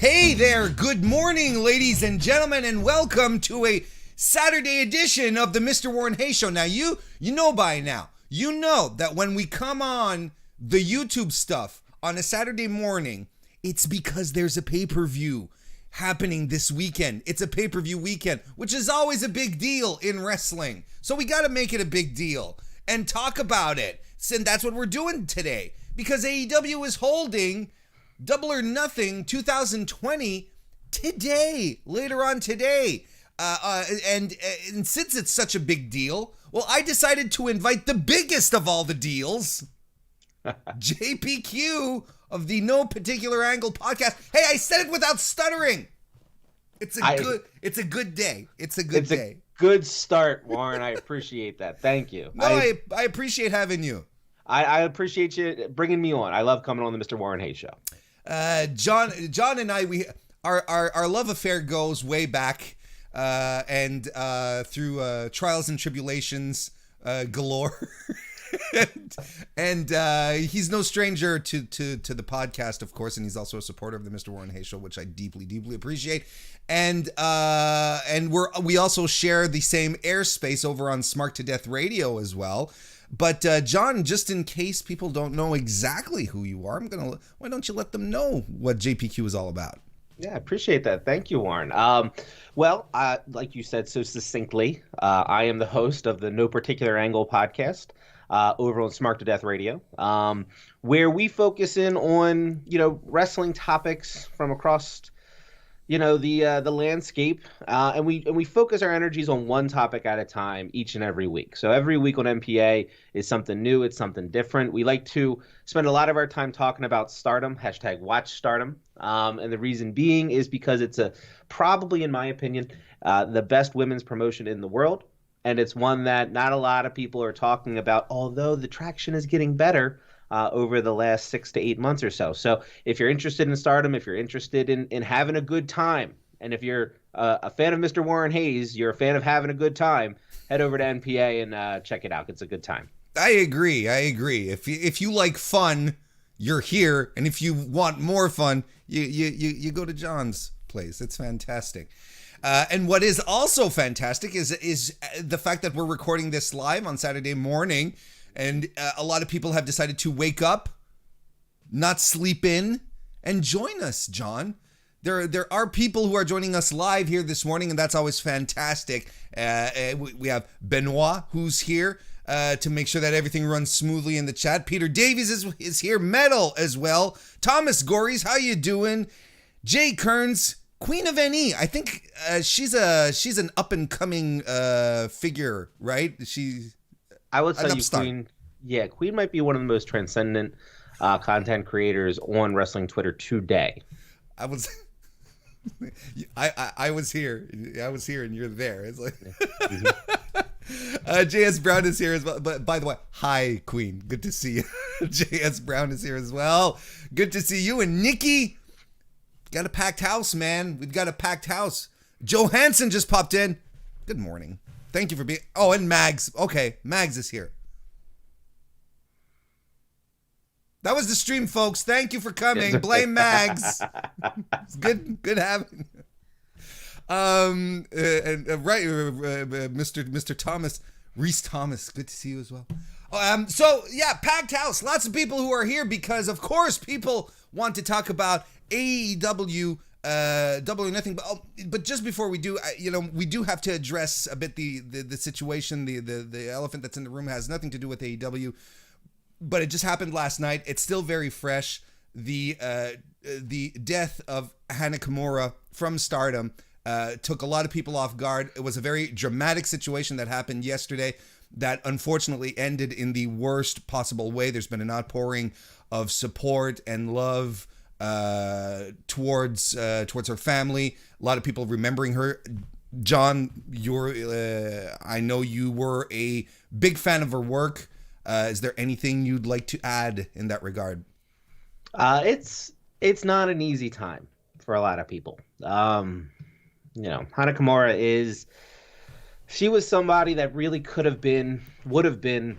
Hey there, good morning, ladies and gentlemen, and welcome to a Saturday edition of the Mr. Warren Hayes Show. Now, you know by now, you know that when we come on the YouTube stuff on a Saturday morning, it's because there's a pay-per-view happening this weekend. It's a pay-per-view weekend, which is always a big deal in wrestling. So we got to make it a big deal and talk about it. And that's what we're doing today, because AEW is holding Double or Nothing 2020 today, later on today. And since it's such a big deal, well, I decided to invite the biggest of all the deals, JPQ of the No Particular Angle podcast. Hey, I said it without stuttering. It's a good day. It's a good day. Good start, Warren. I appreciate that. Thank you. No, I appreciate having you. I appreciate you bringing me on. I love coming on the Mr. Warren Hayes Show. John and I, our love affair goes way back, and through trials and tribulations galore. and he's no stranger to the podcast, of course, and he's also a supporter of the Mr. Warren Hayes Show, which I deeply, deeply appreciate. And we also share the same airspace over on Smart to Death Radio as well. But John, just in case people don't know exactly who you are, why don't you let them know what JPQ is all about? Yeah, I appreciate that. Thank you, Warren. Like you said so succinctly, I am the host of the No Particular Angle podcast over on Smart to Death Radio, where we focus in on, wrestling topics from across, the landscape, and we focus our energies on one topic at a time each and every week. So every week on MPA is something new. It's something different. We like to spend a lot of our time talking about Stardom, #WatchStardom. And the reason being is because it's probably, in my opinion, the best women's promotion in the world. And it's one that not a lot of people are talking about, although the traction is getting better over the last 6 to 8 months or so. So if you're interested in Stardom, if you're interested in having a good time, and if you're a fan of Mr. Warren Hayes, you're a fan of having a good time, head over to NPA and check it out. It's a good time. I agree. If you like fun, you're here. And if you want more fun, you go to John's place. It's fantastic. And what is also fantastic is the fact that we're recording this live on Saturday morning, and a lot of people have decided to wake up, not sleep in, and join us, John. There are people who are joining us live here this morning, and that's always fantastic. We have Benoit, who's here to make sure that everything runs smoothly in the chat. Peter Davies is here. Metal as well. Thomas Gories, how you doing? Jay Kearns, Queen of NE. I think she's an up and coming figure, right? I would say Queen. Yeah, Queen might be one of the most transcendent content creators on wrestling Twitter today. I was here. I was here, and you're there. It's like JS Brown is here as well. But by the way, hi Queen. Good to see you. JS Brown is here as well. Good to see you. And Nikki, got a packed house, man. We've got a packed house. Johansson just popped in. Good morning. Thank you for being... Oh, and Mags. Okay, Mags is here. That was the stream, folks. Thank you for coming. Blame Mags. It's good having you. Mr. Thomas, Reese Thomas. Good to see you as well. So yeah, packed house. Lots of people who are here because, of course, people want to talk about AEW Double or Nothing. But just before we do, we do have to address a bit the situation. The elephant that's in the room has nothing to do with AEW, but it just happened last night. It's still very fresh. The death of Hana Kimura from Stardom took a lot of people off guard. It was a very dramatic situation that happened yesterday that unfortunately ended in the worst possible way. There's been an outpouring of support and love towards her family. A lot of people remembering her. John, I know you were a big fan of her work. Is there anything you'd like to add in that regard? It's not an easy time for a lot of people. Hana Kimura she was somebody that really would have been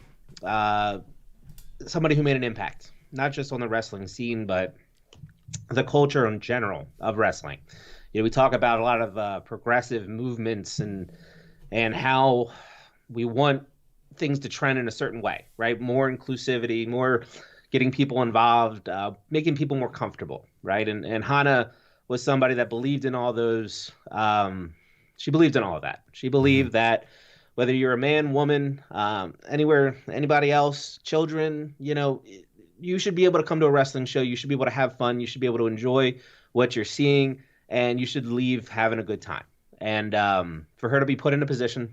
somebody who made an impact, not just on the wrestling scene, but the culture in general of wrestling. We talk about a lot of progressive movements and how we want things to trend in a certain way, right? More inclusivity, more getting people involved, making people more comfortable, right? And Hana was somebody that believed in all those. She believed in all of that. She believed that whether you're a man, woman, anywhere, anybody else, children, you should be able to come to a wrestling show. You should be able to have fun. You should be able to enjoy what you're seeing, and you should leave having a good time. And for her to be put in a position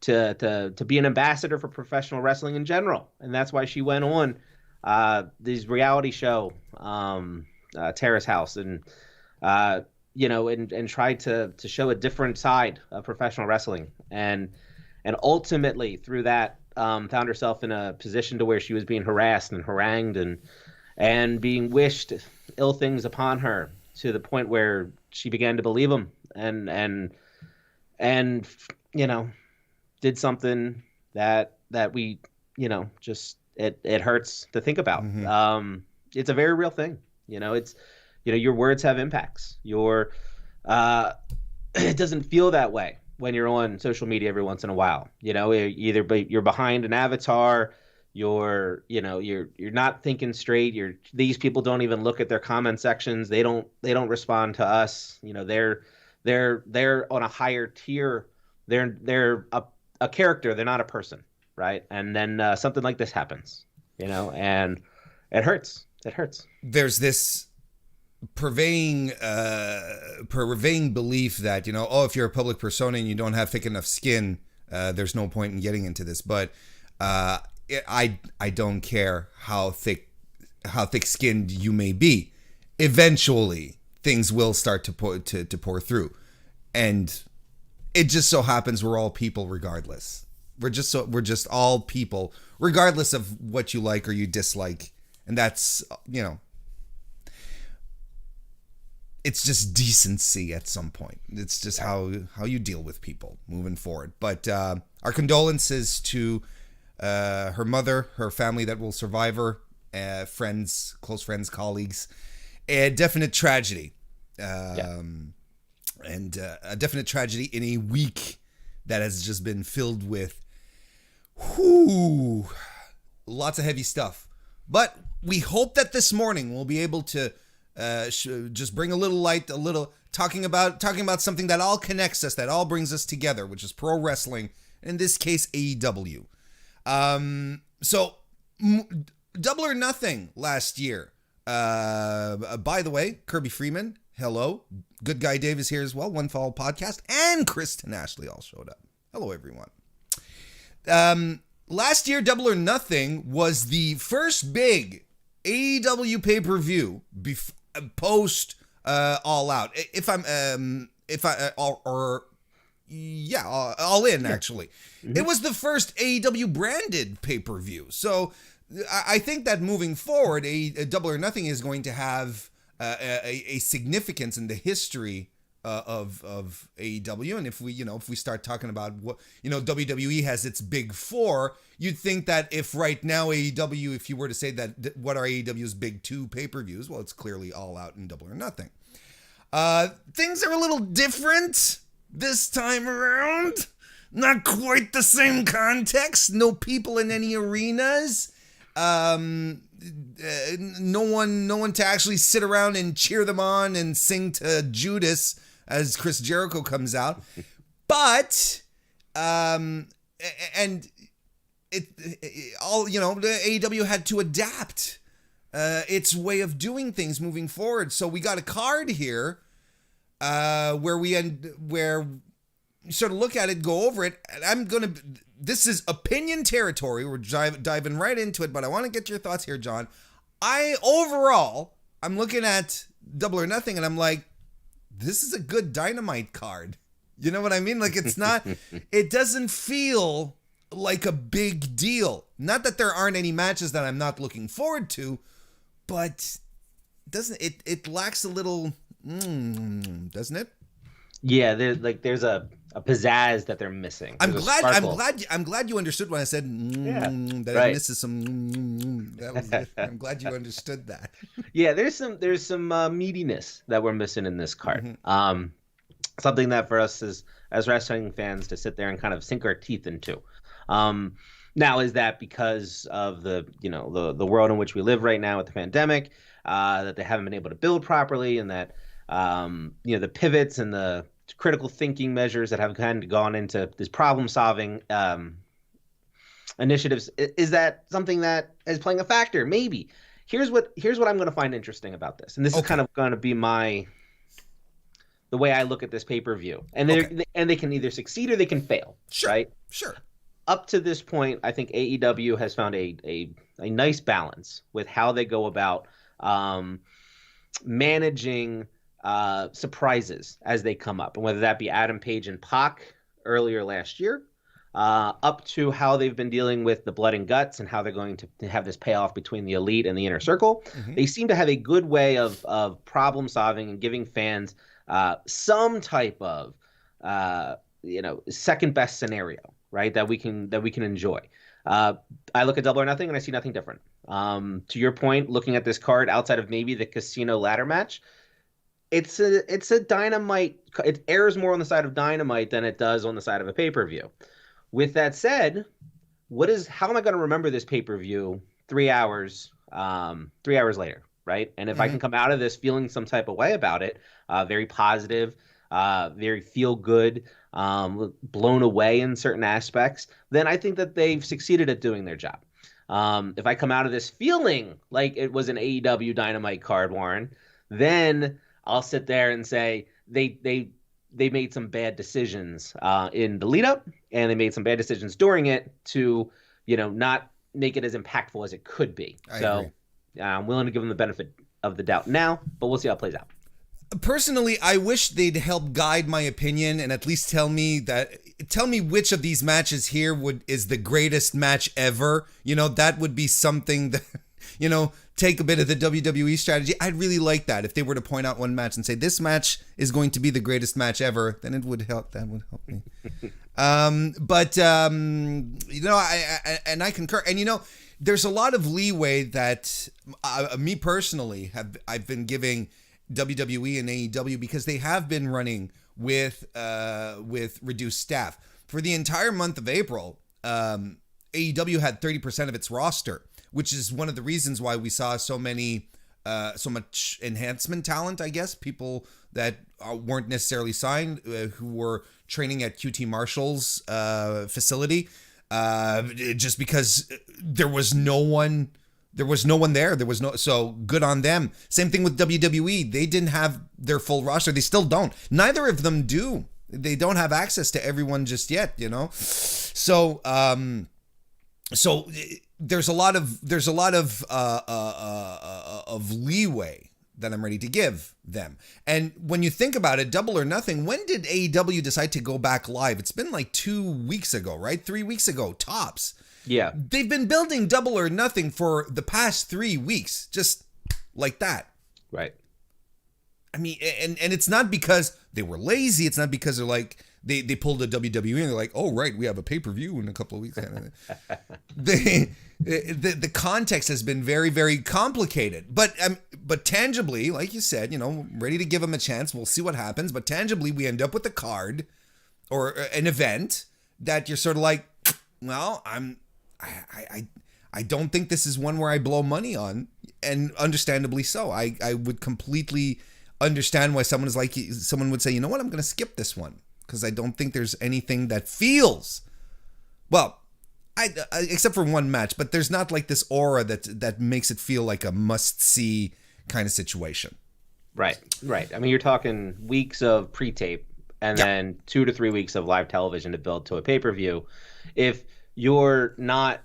to be an ambassador for professional wrestling in general, and that's why she went on these reality show, Terrace House, and and tried to show a different side of professional wrestling, and ultimately through that found herself in a position to where she was being harassed and harangued and being wished ill things upon her, to the point where she began to believe them and did something that we just it hurts to think about. It's a very real thing. It's your words have impacts. It doesn't feel that way when you're on social media every once in a while. Either you're behind an avatar, you're not thinking straight. These people don't even look at their comment sections. They don't respond to us. They're on a higher tier. They're a character. They're not a person, right? And then something like this happens, and it hurts. It hurts. There's this purveying belief that if you're a public persona and you don't have thick enough skin, there's no point in getting into this. But I don't care how thick skinned you may be. Eventually, things will start to pour through, and it just so happens we're all people regardless. We're just all people regardless of what you like or you dislike, and that's it's just decency at some point. It's just how you deal with people moving forward. But our condolences to her mother, her family that will survive her, friends, close friends, colleagues. A definite tragedy. And a definite tragedy in a week that has just been filled with lots of heavy stuff. But we hope that this morning we'll be able to just bring a little light, a little talking about something that all connects us, that all brings us together, which is pro wrestling, in this case AEW. So Double or Nothing last year. By the way, Kirby Freeman, hello. Good Guy Dave is here as well. One Fall Podcast, and Kristen Ashley all showed up. Hello, everyone. Last year, Double or Nothing was the first big AEW pay-per-view post All Out. All In, actually. Mm-hmm. It was the first AEW branded pay-per-view. So I think that moving forward, a Double or Nothing is going to have a significance in the history of AEW. And if we start talking about what WWE has its big four, you'd think that if right now AEW, if you were to say that what are AEW's big two pay-per-views, well, it's clearly All Out and Double or Nothing. Things are a little different this time around. Not quite the same context. No people in any arenas. No one to actually sit around and cheer them on and sing to Judas as Chris Jericho comes out. But the AEW had to adapt its way of doing things moving forward. So we got a card here where you sort of look at it, go over it, and this is opinion territory. We're diving right into it, but I want to get your thoughts here, John. I'm looking at Double or Nothing, and I'm like, this is a good Dynamite card. You know what I mean? Like, it's not, it doesn't feel like a big deal. Not that there aren't any matches that I'm not looking forward to, but it lacks a little, doesn't it? Yeah, there's a pizzazz that they're missing. I'm There's a glad. sparkle. I'm glad you understood when I said that right. it misses some. That was it. I'm glad you understood that. Yeah, there's some meatiness that we're missing in this card. Mm-hmm. Something that for us as wrestling fans to sit there and kind of sink our teeth into. Now, is that because of the world in which we live right now with the pandemic, that they haven't been able to build properly, and that the pivots and the critical thinking measures that have kind of gone into this problem solving initiatives, is that something that is playing a factor? Maybe. Here's what I'm going to find interesting about this, and this is kind of going to be the way I look at this pay-per-view, and they can either succeed or they can fail. Sure. Right? Sure. Up to this point, I think AEW has found a nice balance with how they go about managing surprises as they come up, and whether that be Adam Page and Pac earlier last year, up to how they've been dealing with the blood and guts and how they're going to have this payoff between the elite and the inner circle. Mm-hmm. They seem to have a good way of problem solving and giving fans some type of second best scenario, right, that we can enjoy. I look at Double or Nothing and I see nothing different. To your point, looking at this card outside of maybe the casino ladder match, it's a Dynamite. It airs more on the side of Dynamite than it does on the side of a pay-per-view. With that said, how am I going to remember this pay-per-view 3 hours later, right? And if I can come out of this feeling some type of way about it, very positive, very feel good, blown away in certain aspects, then I think that they've succeeded at doing their job. If I come out of this feeling like it was an AEW Dynamite card, Warren, then I'll sit there and say they made some bad decisions in the lead up, and they made some bad decisions during it to not make it as impactful as it could be. So I'm willing to give them the benefit of the doubt now, but we'll see how it plays out. Personally, I wish they'd help guide my opinion and at least tell me which of these matches here is the greatest match ever. That would be something that, take a bit of the WWE strategy. I'd really like that. If they were to point out one match and say, this match is going to be the greatest match ever, then it would help. That would help me. I concur. And, there's a lot of leeway that me personally I've been giving WWE and AEW because they have been running with reduced staff. For the entire month of April, AEW had 30% of its roster, which is one of the reasons why we saw so much enhancement talent, I guess, people that weren't necessarily signed, who were training at QT Marshall's facility, just because there was no one there. So good on them. Same thing with WWE. They didn't have their full roster. They still don't. Neither of them do. They don't have access to everyone just yet, So there's a lot of leeway that I'm ready to give them. And when you think about it, Double or Nothing, when did AEW decide to go back live? It's been like 2 weeks ago, right? 3 weeks ago, tops. Yeah. They've been building Double or Nothing for the past 3 weeks, just like that. Right. I mean, and it's not because they were lazy. It's not because they're like, they pulled a WWE and they're like, oh, right, we have a pay-per-view in a couple of weeks. The context has been very, very complicated. But tangibly, like you said, ready to give them a chance. We'll see what happens. But tangibly, we end up with a card or an event that you're sort of like, well, I don't think this is one where I blow money on, and understandably so. I would completely understand why someone would say, you know what, I'm going to skip this one because I don't think there's anything that feels well. Except for one match, but there's not like this aura that makes it feel like a must-see kind of situation. Right. I mean, you're talking weeks of pre-tape and then 2 to 3 weeks of live television to build to a pay-per-view. If you're not,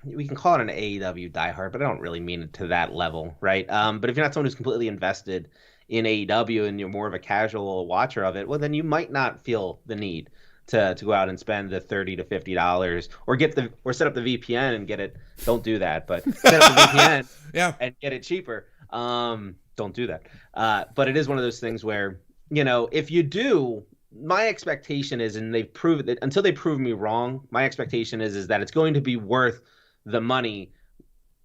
we can call it an AEW diehard, but I don't really mean it to that level, right? But if you're not someone who's completely invested in AEW and you're more of a casual watcher of it, well, then you might not feel the need to go out and spend the $30 to $50 or set up the VPN and get it. Don't do that, but set up the VPN and get it cheaper. Don't do that. But it is one of those things where, if you do, my expectation is, and they've proven that until they prove me wrong, my expectation is that it's going to be worth the money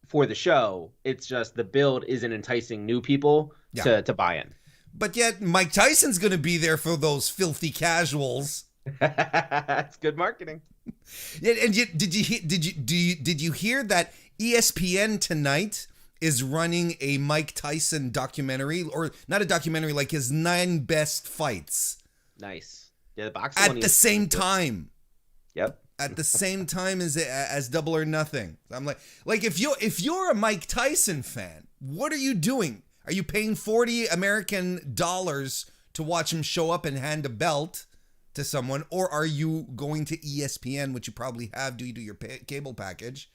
for the show. It's just the build isn't enticing new people to buy in. But yet Mike Tyson's going to be there for those filthy casuals. That's good marketing. Yeah, and did you hear that ESPN tonight is running a Mike Tyson documentary, or not a documentary, like his 9 best fights. Nice. Yeah, the boxing at the same time. Yep. At the same time as Double or Nothing. I'm like if you're a Mike Tyson fan, what are you doing? Are you paying $40 American to watch him show up and hand a belt to someone, or are you going to ESPN, which you probably have due to your cable package,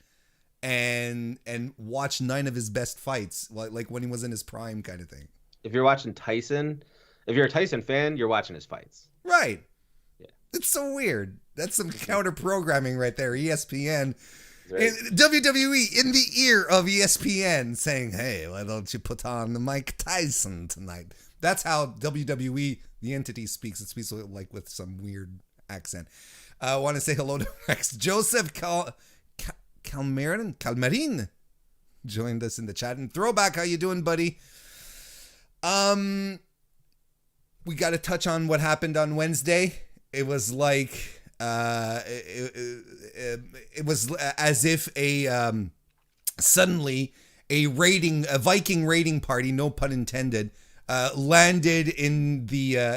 and watch 9 of his best fights, like when he was in his prime, kind of thing? If you're watching Tyson, if you're a Tyson fan, you're watching his fights. Right. Yeah. It's so weird. That's some counter programming right there. ESPN, Right. WWE in the ear of ESPN saying, "Hey, why don't you put on the Mike Tyson tonight?" That's how WWE, the entity, speaks. It speaks like with some weird accent. I want to say hello to Rex Joseph Calmerin joined us in the chat. And Throwback, how you doing, buddy? We got to touch on what happened on Wednesday. It was like it was as if suddenly a Viking raiding party, no pun intended, landed in the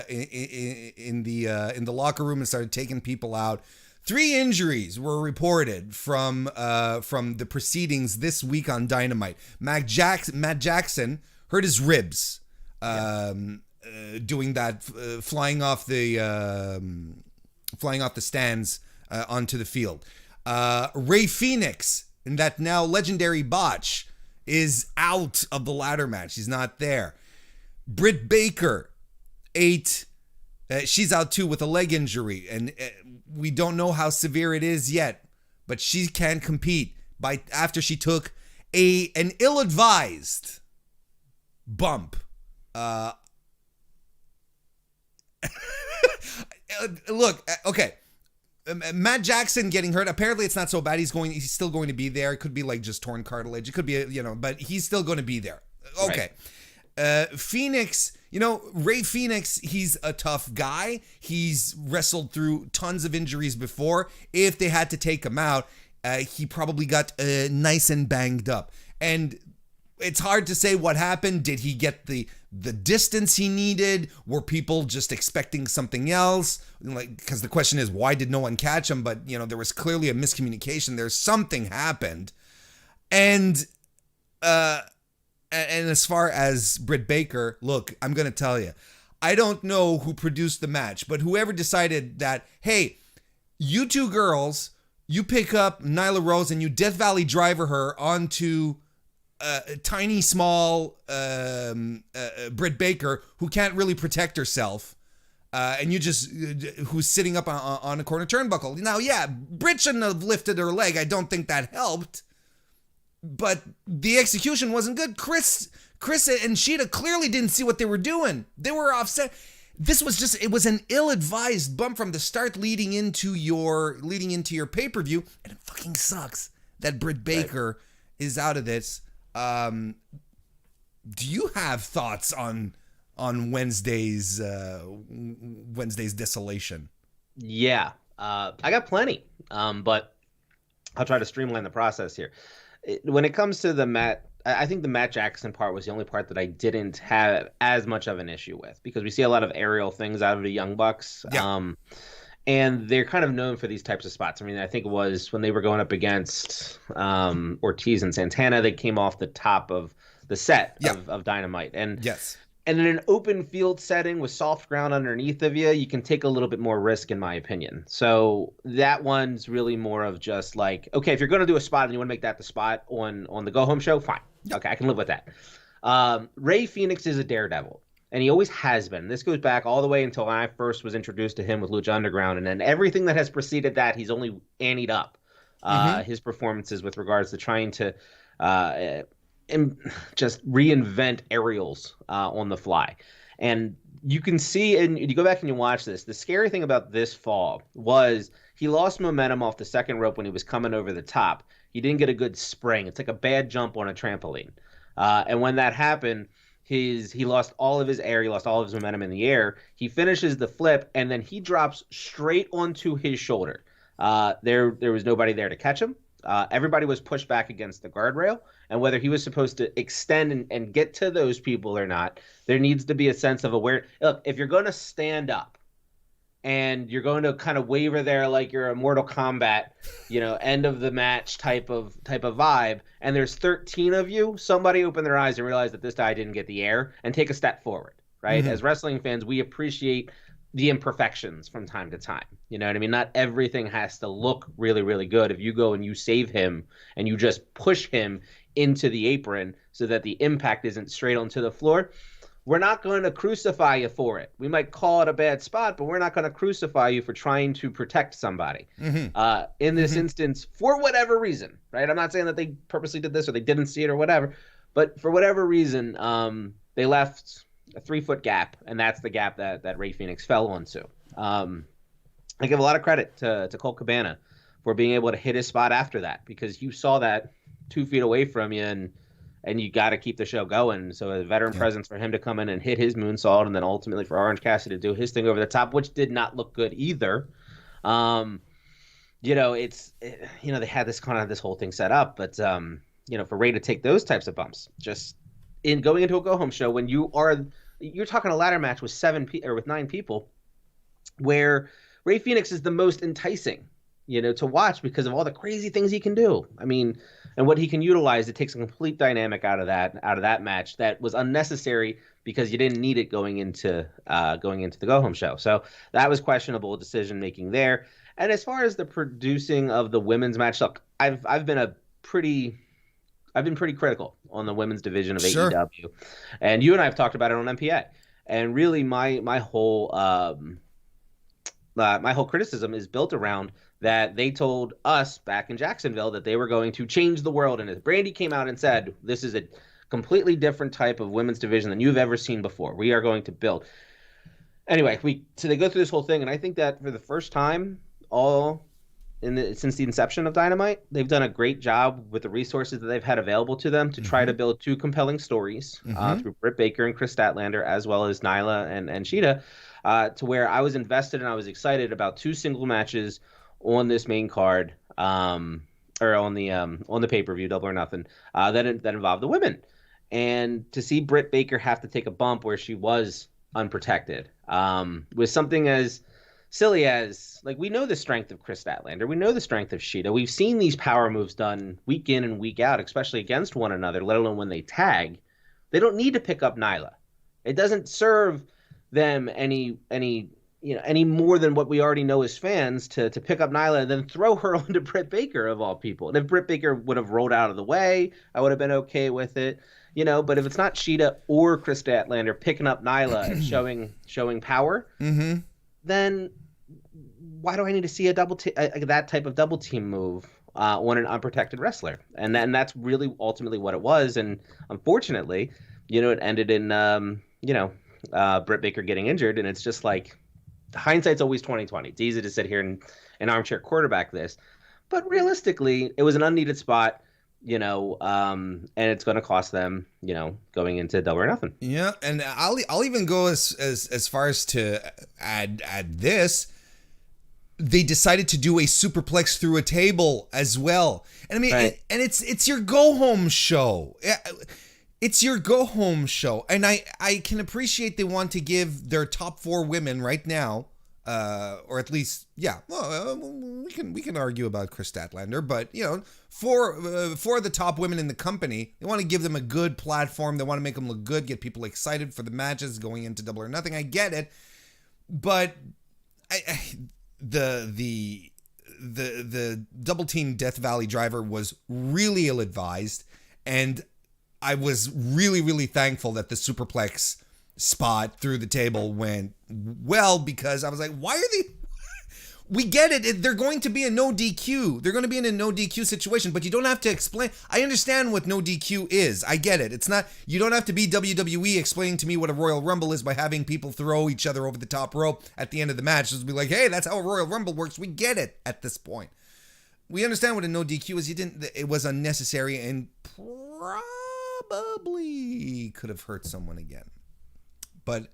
locker room and started taking people out. 3 injuries were reported from the proceedings this week on Dynamite. Matt Jackson hurt his ribs doing that, flying off the stands onto the field. Rey Fenix, in that now legendary botch, is out of the ladder match. He's not there. Britt Baker, she's out too with a leg injury, and we don't know how severe it is yet, but she can't compete after she took an ill-advised bump. Look, okay. Matt Jackson getting hurt. Apparently, it's not so bad. He's still going to be there. It could be like just torn cartilage. It could be, but he's still going to be there. Okay. Right. Phoenix, Rey Fenix, he's a tough guy. He's wrestled through tons of injuries before. If they had to take him out, he probably got nice and banged up. And it's hard to say what happened. Did he get the distance he needed? Were people just expecting something else? Because the question is, why did no one catch him? But, there was clearly a miscommunication. There's something happened. And as far as Britt Baker, look, I'm going to tell you, I don't know who produced the match, but whoever decided that, hey, you 2 girls, you pick up Nyla Rose and you Death Valley driver her onto tiny, small Britt Baker, who can't really protect herself, and who's sitting up on a corner turnbuckle. Now, yeah, Britt shouldn't have lifted her leg. I don't think that helped, but the execution wasn't good. Chris and Tschida clearly didn't see what they were doing. They were offset. This was it was an ill-advised bump from the start, leading into your pay-per-view, and it fucking sucks that Britt Baker is out of this. Do you have thoughts on Wednesday's desolation? Yeah, I got plenty, but I'll try to streamline the process here. When it comes to I think the Matt Jackson part was the only part that I didn't have as much of an issue with, because we see a lot of aerial things out of the Young Bucks. Yeah. And they're kind of known for these types of spots. I mean, I think it was when they were going up against Ortiz and Santana, they came off the top of the set of Dynamite. And yes. And in an open field setting with soft ground underneath of you, you can take a little bit more risk, in my opinion. So that one's really more of just like, okay, if you're going to do a spot and you want to make that the spot on the Go Home show, fine. Okay, I can live with that. Rey Fenix is a daredevil, and he always has been. This goes back all the way until I first was introduced to him with Lucha Underground, and then everything that has preceded that, he's only anteed up his performances with regards to trying to just reinvent aerials on the fly. And you can see, and you go back and you watch this, the scary thing about this fall was he lost momentum off the second rope when he was coming over the top. He didn't get a good spring. It's like a bad jump on a trampoline. And when that happened, he lost all of his air. He lost all of his momentum in the air. He finishes the flip, and then he drops straight onto his shoulder. There was nobody there to catch him. Everybody was pushed back against the guardrail, and whether he was supposed to extend and get to those people or not, there needs to be a sense of awareness. Look, if you're going to stand up and you're going to kind of waver there like you're a Mortal Kombat, end of the match type of vibe, and there's 13 of you, somebody open their eyes and realize that this guy didn't get the air and take a step forward, right? Mm-hmm. As wrestling fans, we appreciate the imperfections from time to time. You know what I mean? Not everything has to look really, really good. If you go and you save him and you just push him into the apron so that the impact isn't straight onto the floor, we're not going to crucify you for it. We might call it a bad spot, but we're not going to crucify you for trying to protect somebody. Mm-hmm. In this mm-hmm. instance, for whatever reason, right? I'm not saying that they purposely did this or they didn't see it or whatever, but for whatever reason, they left a 3-foot gap, and that's the gap that Rey Fenix fell onto. I give a lot of credit to Colt Cabana for being able to hit his spot after that, because you saw that 2 feet away from you, and you got to keep the show going. So a veteran presence for him to come in and hit his moonsault, and then ultimately for Orange Cassidy to do his thing over the top, which did not look good either. They had this whole thing set up, but for Rey to take those types of bumps, just in going into a go-home show when you're talking a ladder match with 9 people, where Rey Fenix is the most enticing, to watch because of all the crazy things he can do. I mean, and what he can utilize, it takes a complete dynamic out of that match that was unnecessary because you didn't need it going into the go-home show. So that was questionable decision making there. And as far as the producing of the women's match, look, I've been pretty critical on the women's division of AEW, and you and I have talked about it on MPA. And really, my whole criticism is built around that they told us back in Jacksonville that they were going to change the world, and as Brandy came out and said, this is a completely different type of women's division than you've ever seen before. We are going to build. Anyway, so they go through this whole thing, and I think that for the first time, since the inception of Dynamite, they've done a great job with the resources that they've had available to them to try to build 2 compelling stories through Britt Baker and Chris Statlander, as well as Nyla and Tschida, to where I was invested and I was excited about 2 single matches on this main card, or on the pay-per-view, Double or Nothing, that involved the women. And to see Britt Baker have to take a bump where she was unprotected, was something as silly as, like, we know the strength of Chris Statlander. We know the strength of Tschida. We've seen these power moves done week in and week out, especially against one another, let alone when they tag. They don't need to pick up Nyla. It doesn't serve them any more than what we already know as fans to pick up Nyla and then throw her onto Britt Baker, of all people. And if Britt Baker would have rolled out of the way, I would have been okay with it. But if it's not Tschida or Chris Statlander picking up Nyla and showing power, then why do I need to see that type of double team move on an unprotected wrestler? And that's really ultimately what it was. And unfortunately, it ended in Britt Baker getting injured, and it's just like, hindsight's always 20/20. It's easy to sit here and armchair quarterback this, but realistically, it was an unneeded spot. And it's going to cost them, going into Double or Nothing. Yeah, and I'll even go as far as to add this. They decided to do a superplex through a table as well, and I mean, right. and it's your go home show. It's your go home show, and I can appreciate they want to give their top 4 women right now. Or at least, we can argue about Chris Statlander, but for the top women in the company, they want to give them a good platform. They want to make them look good, get people excited for the matches going into Double or Nothing. I get it, but the double team Death Valley driver was really ill advised, and I was really, really thankful that the superplex spot through the table went well, because I was like, why We get it. They're going to be a no DQ. They're going to be in a no DQ situation, but you don't have to explain. I understand what no DQ is. I get it. It's not, you don't have to be WWE explaining to me what a Royal Rumble is by having people throw each other over the top rope at the end of the match. Just be like, hey, that's how a Royal Rumble works. We get it at this point. We understand what a no DQ is. It was unnecessary and probably could have hurt someone again. But,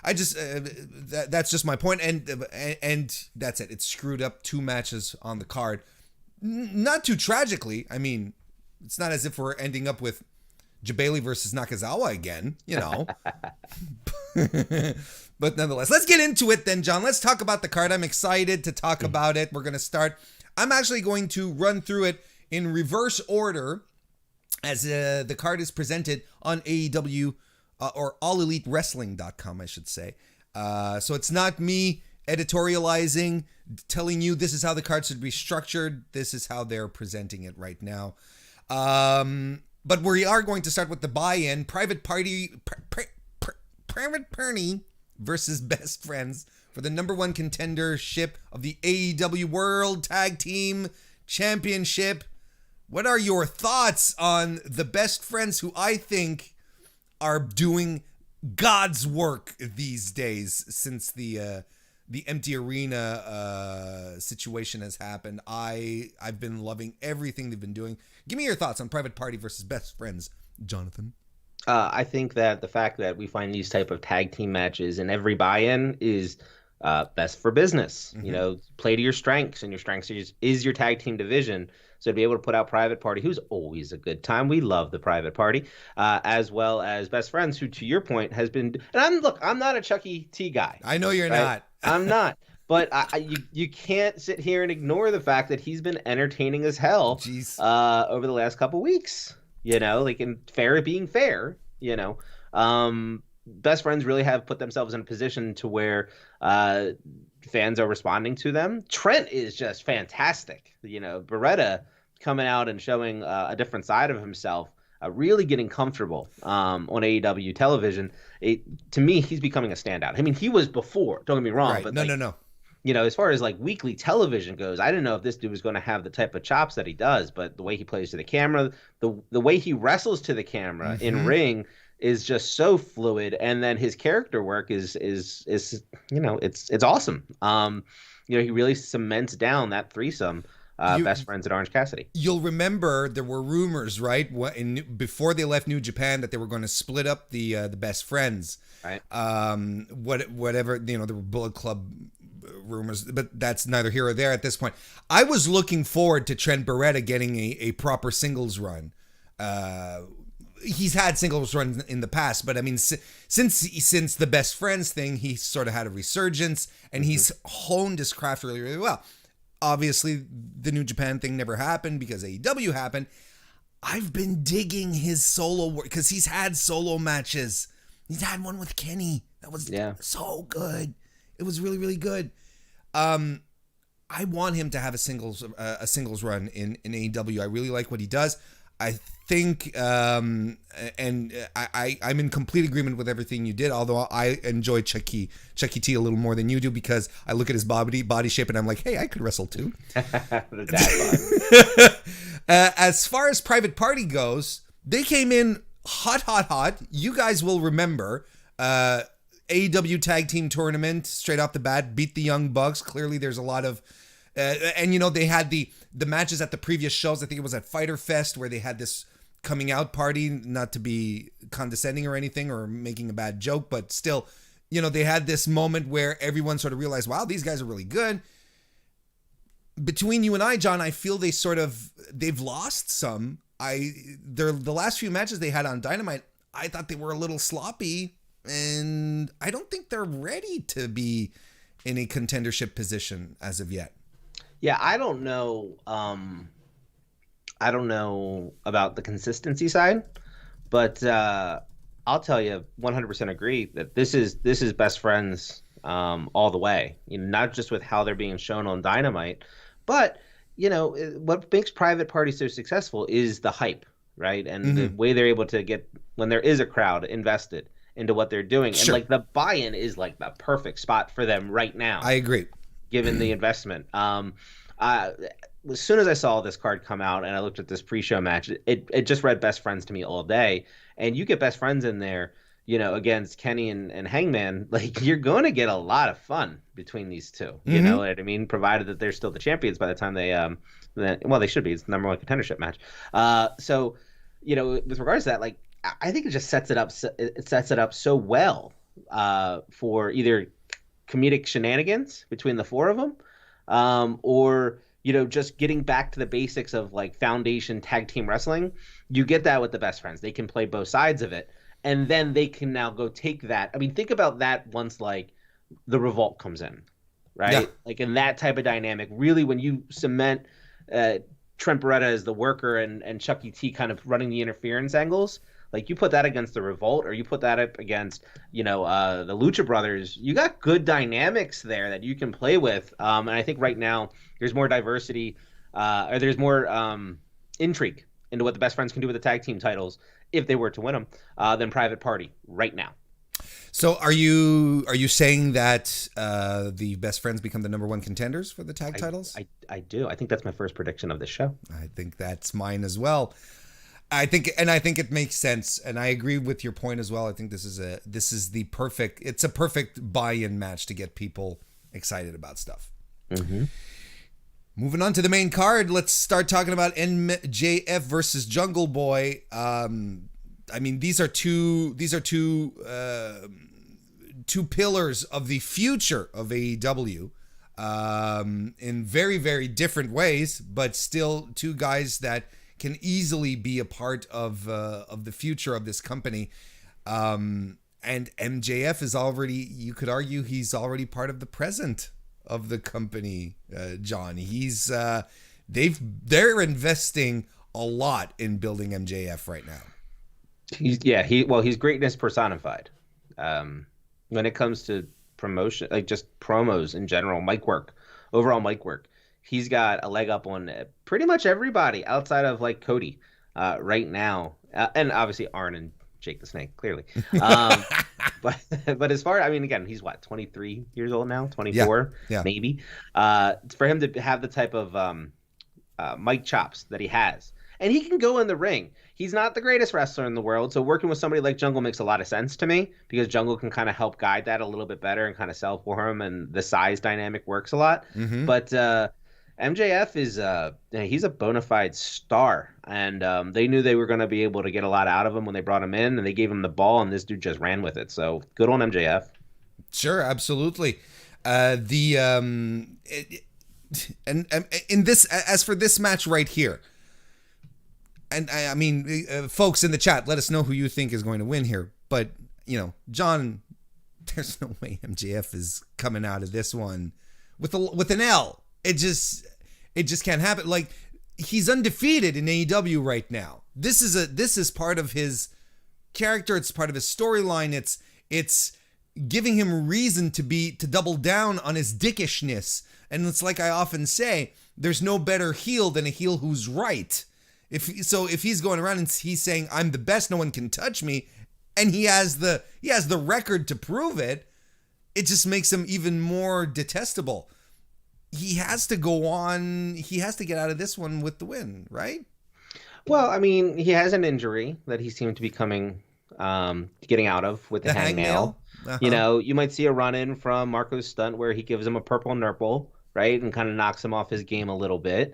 I just that's just my point, and that's it. It screwed up 2 matches on the card, not too tragically. I mean, it's not as if we're ending up with Jabali versus Nakazawa again, But nonetheless, let's get into it then, John. Let's talk about the card. I'm excited to talk about it. We're gonna start. I'm actually going to run through it in reverse order, as the card is presented on AEW. Or allelitewrestling.com, I should say. So it's not me editorializing, telling you this is how the card should be structured. This is how they're presenting it right now. But we are going to start with the buy-in. Private Party versus Best Friends for the #1 contendership of the AEW World Tag Team Championship. What are your thoughts on the Best Friends, who I think are doing God's work these days since the empty arena situation has happened? I've been loving everything they've been doing. Give me your thoughts on Private Party versus Best Friends, Jonathan. I think that the fact that we find these type of tag team matches in every buy-in is best for business. Mm-hmm. Play to your strengths, and your strengths is your tag team division. So to be able to put out Private Party, who's always a good time. We love the Private Party, as well as Best Friends, who, to your point, has been. And I'm not a Chucky T guy. I know you're not. I'm not. But you can't sit here and ignore the fact that he's been entertaining as hell over the last couple weeks. In being fair. Best Friends really have put themselves in a position to where fans are responding to them. Trent is just fantastic. Beretta coming out and showing a different side of himself, really getting comfortable on AEW television. To me, he's becoming a standout. I mean, he was before, don't get me wrong. Right. But No. As far as weekly television goes, I didn't know if this dude was going to have the type of chops that he does, but the way he plays to the camera, the way he wrestles to the camera in ring is just so fluid, and then his character work is it's awesome. He really cements down that threesome. Best Friends at Orange Cassidy. You'll remember there were rumors, right, before they left New Japan, that they were going to split up the Best Friends. Right. Whatever, there were Bullet Club rumors, but that's neither here or there at this point. I was looking forward to Trent Beretta getting a proper singles run. He's had singles runs in the past, but I mean, since the Best Friends thing, he sort of had a resurgence, and he's honed his craft really, really well. Obviously, the New Japan thing never happened because AEW happened. I've been digging his solo work because he's had solo matches. He's had one with Kenny that was so good. It was really, really good. I want him to have a singles run in AEW. I really like what he does. I think, and I'm in complete agreement with everything you did, although I enjoy Chucky T a little more than you do, because I look at his body shape and I'm like, hey, I could wrestle too. As far as Private Party goes, they came in hot. You guys will remember AEW Tag Team Tournament, straight off the bat, beat the Young Bucks. Clearly there's a lot of and they had the matches at the previous shows. I think it was at Fyter Fest where they had this coming out party, not to be condescending or anything or making a bad joke, but still, they had this moment where everyone sort of realized, wow, these guys are really good. Between you and I, John, I feel they've lost some. The last few matches they had on Dynamite, I thought they were a little sloppy, and I don't think they're ready to be in a contendership position as of yet. Yeah, I don't know. I don't know about the consistency side, but I'll tell you, 100% agree that this is Best Friends all the way. Not just with how they're being shown on Dynamite, but what makes Private Party so successful is the hype, right? And the way they're able to get, when there is a crowd invested into what they're doing, Sure. and the buy-in is the perfect spot for them right now. I agree. given the investment. As soon as I saw this card come out and I looked at this pre-show match, it just read best friends to me all day. And you get best friends in there, against Kenny and Hangman, like you're going to get a lot of fun between these two. You know what I mean? Provided that they're still the champions by the time they they should be. It's the number one contendership match. So with regards to that, like I think it just sets it up. It sets it up so well for either comedic shenanigans between the four of them, or just getting back to the basics of like foundation tag team wrestling. You get that with the best friends. They can play both sides of it. And then they can now go take that. I mean, think about that once like the Revolt comes in, right? Yeah. Like in that type of dynamic, really when you cement Trent Beretta as the worker and Chucky T kind of running the interference angles, like you put that against the Revolt or you put that up against, the Lucha Brothers, you got good dynamics there that you can play with. And I think right now there's more diversity or there's more intrigue into what the best friends can do with the tag team titles if they were to win them than Private Party right now. So are you saying that the best friends become the number one contenders for the tag titles? I do. I think that's my first prediction of this show. I think that's mine as well. I think it makes sense, and I agree with your point as well. I think this is the perfect buy-in match to get people excited about stuff. Mm-hmm. Moving on to the main card, let's start talking about MJF versus Jungle Boy. I mean, these are two pillars of the future of AEW, in very, very different ways, but still two guys that can easily be a part of the future of this company. And MJF is already, you could argue, he's already part of the present of the company. John, they're investing a lot in building MJF right now. He's greatness personified. When it comes to promotion, like just promos in general, overall mic work, he's got a leg up on pretty much everybody outside of like Cody right now, and obviously Arn and Jake the Snake, clearly. But as far, I mean, again, he's 23 years old now, 24, maybe. For him to have the type of mic chops that he has, and he can go in the ring. He's not the greatest wrestler in the world, so working with somebody like Jungle makes a lot of sense to me because Jungle can kind of help guide that a little bit better and kind of sell for him, and the size dynamic works a lot. Mm-hmm. But MJF is he's a bona fide star, and they knew they were going to be able to get a lot out of him when they brought him in, and they gave him the ball, and this dude just ran with it. So good on MJF. Sure, absolutely. And in this, as for this match right here, and I mean, folks in the chat, let us know who you think is going to win here. But John, there's no way MJF is coming out of this one with an L. It just can't happen. Like, he's undefeated in AEW right now. This is part of his character. It's part of his storyline. It's giving him reason to double down on his dickishness. And it's like I often say, there's no better heel than a heel who's right. If he's going around and he's saying I'm the best, no one can touch me, and he has the record to prove it, it just makes him even more detestable. He has to go on. He has to get out of this one with the win, right? Well, I mean, he has an injury that he seemed to be getting out of with the hangnail. Uh-huh. You might see a run-in from Marco's stunt where he gives him a purple nurple, right, and kind of knocks him off his game a little bit.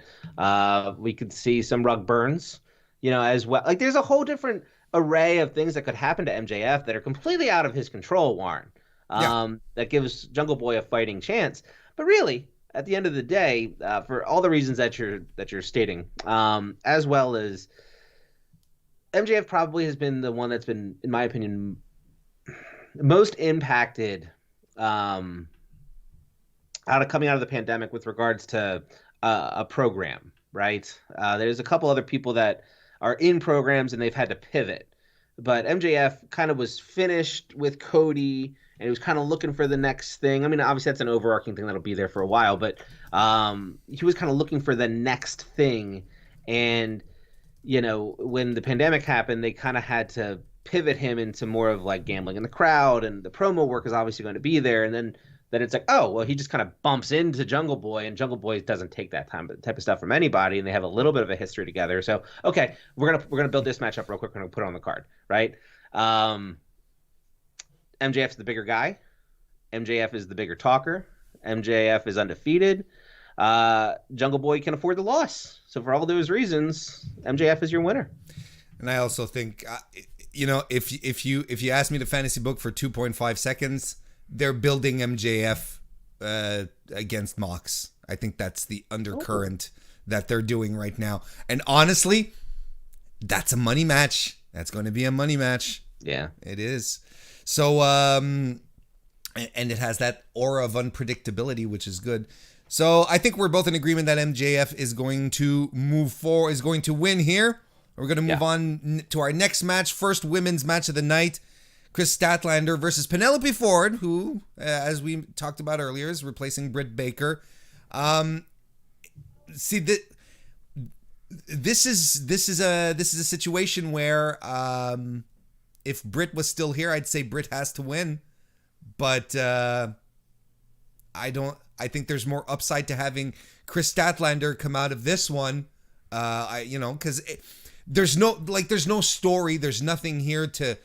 We could see some rug burns, as well. Like, there's a whole different array of things that could happen to MJF that are completely out of his control, Warren. That gives Jungle Boy a fighting chance. But really, at the end of the day, for all the reasons that you're stating, as well as MJF probably has been the one that's been, in my opinion, most impacted coming out of the pandemic with regards to a program, right? There's a couple other people that are in programs and they've had to pivot, but MJF kind of was finished with Cody and he was kind of looking for the next thing. I mean, obviously that's an overarching thing that'll be there for a while, but he was kind of looking for the next thing. And, when the pandemic happened, they kind of had to pivot him into more of like gambling in the crowd, and the promo work is obviously going to be there. And then that it's like, oh, well, he just kind of bumps into Jungle Boy, and Jungle Boy doesn't take that type of stuff from anybody, and they have a little bit of a history together. So, okay, we're gonna build this match up real quick. We're gonna put it on the card, right? MJF's the bigger guy. MJF is the bigger talker. MJF is undefeated. Jungle Boy can afford the loss. So for all those reasons, MJF is your winner. And I also think, if you ask me to fantasy book for 2.5 seconds, they're building MJF against Mox. I think that's the undercurrent that they're doing right now. And honestly, that's a money match. That's going to be a money match. Yeah, it is. So, and it has that aura of unpredictability, which is good. So I think we're both in agreement that MJF is going to move forward, is going to win here. We're going to move on to our next match, first women's match of the night. Chris Statlander versus Penelope Ford, who, as we talked about earlier, is replacing Britt Baker. This is a situation where if Britt was still here, I'd say Britt has to win, but I think there's more upside to having Chris Statlander come out of this one. Because there's no story, there's nothing here to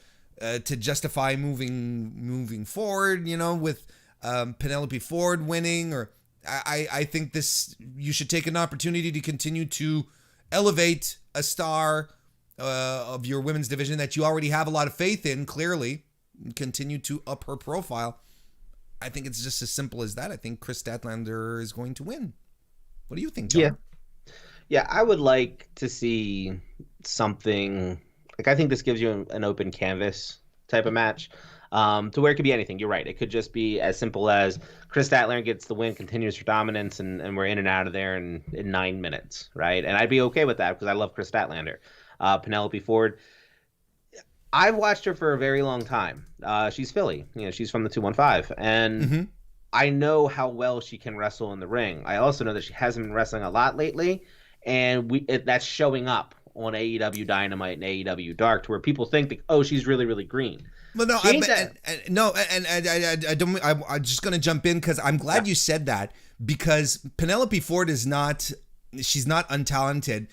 justify moving forward, with Penelope Ford winning, or I think you should take an opportunity to continue to elevate a star of your women's division that you already have a lot of faith in, clearly, and continue to up her profile. I think it's just as simple as that. I think Chris Statlander is going to win. What do you think, John? Yeah, I would like to see something like, I think this gives you an open canvas type of match, to where it could be anything. You're right. It could just be as simple as Chris Statlander gets the win, continues her dominance, and we're in and out of there in 9 minutes, right? And I'd be okay with that because I love Chris Statlander. Penelope Ford, I've watched her for a very long time. She's Philly. She's from the 215. And I know how well she can wrestle in the ring. I also know that she hasn't been wrestling a lot lately. And that's showing up on AEW Dynamite and AEW Dark, to where people think that, oh, she's really, really green. Well, no, I'm just going to jump in because I'm glad you said that, because Penelope Ford she's not untalented,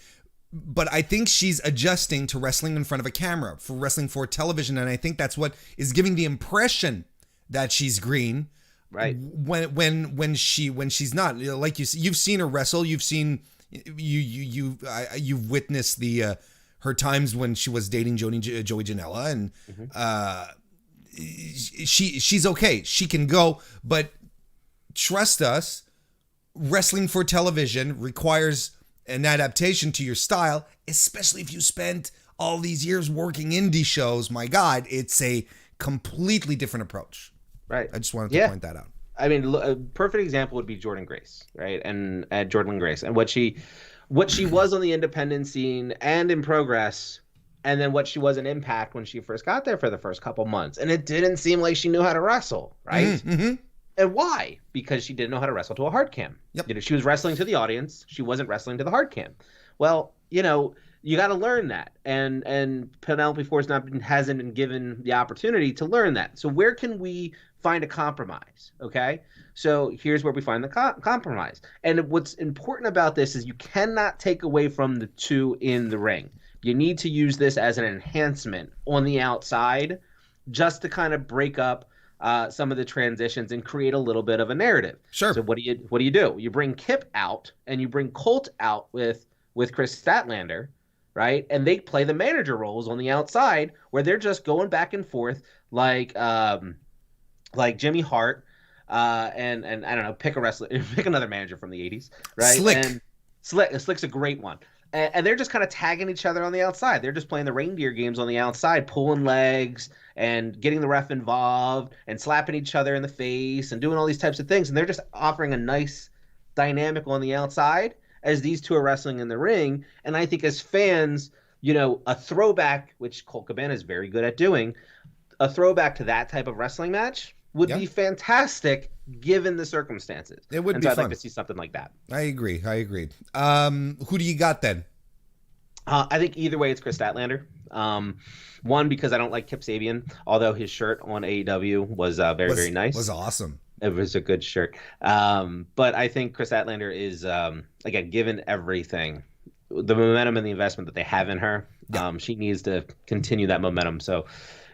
but I think she's adjusting to wrestling in front of a camera, for wrestling for television, and I think that's what is giving the impression that she's green. Right. When she's not, like you've seen her wrestle, you've seen you've witnessed her times when she was dating Joey Janela, and she's okay. She can go, but trust us, wrestling for television requires an adaptation to your style, especially if you spent all these years working indie shows. My God, it's a completely different approach. Right. I just wanted to point that out. I mean, a perfect example would be Jordynne Grace, right? And Jordynne Grace, and what she was on the independent scene and in Progress, and then what she was in Impact when she first got there for the first couple months. And it didn't seem like she knew how to wrestle, right? Mm-hmm. And why? Because she didn't know how to wrestle to a hard cam. Yep. She was wrestling to the audience. She wasn't wrestling to the hard cam. Well, you got to learn that. And Penelope Ford hasn't been given the opportunity to learn that. So where can we find a compromise? Okay. So here's where we find the compromise. And what's important about this is you cannot take away from the two in the ring. You need to use this as an enhancement on the outside, just to kind of break up some of the transitions and create a little bit of a narrative. Sure. So what do you do? You bring Kip out and you bring Colt out with Chris Statlander, right? And they play the manager roles on the outside, where they're just going back and forth like Jimmy Hart, and I don't know, pick another manager from the 80s, right? Slick. And Slick's a great one. And they're just kind of tagging each other on the outside. They're just playing the reindeer games on the outside, pulling legs and getting the ref involved and slapping each other in the face and doing all these types of things. And they're just offering a nice dynamic on the outside as these two are wrestling in the ring. And I think as fans, a throwback, which Colt Cabana is very good at doing, a throwback to that type of wrestling match would be fantastic given the circumstances. It would be so fun. I'd like to see something like that. I agree. Who do you got then? I think either way it's Chris Statlander. One, because I don't like Kip Sabian, although his shirt on AEW was very, very nice. Was awesome. It was a good shirt. But I think Chris Statlander is, again, given everything, the momentum and the investment that they have in her, she needs to continue that momentum. So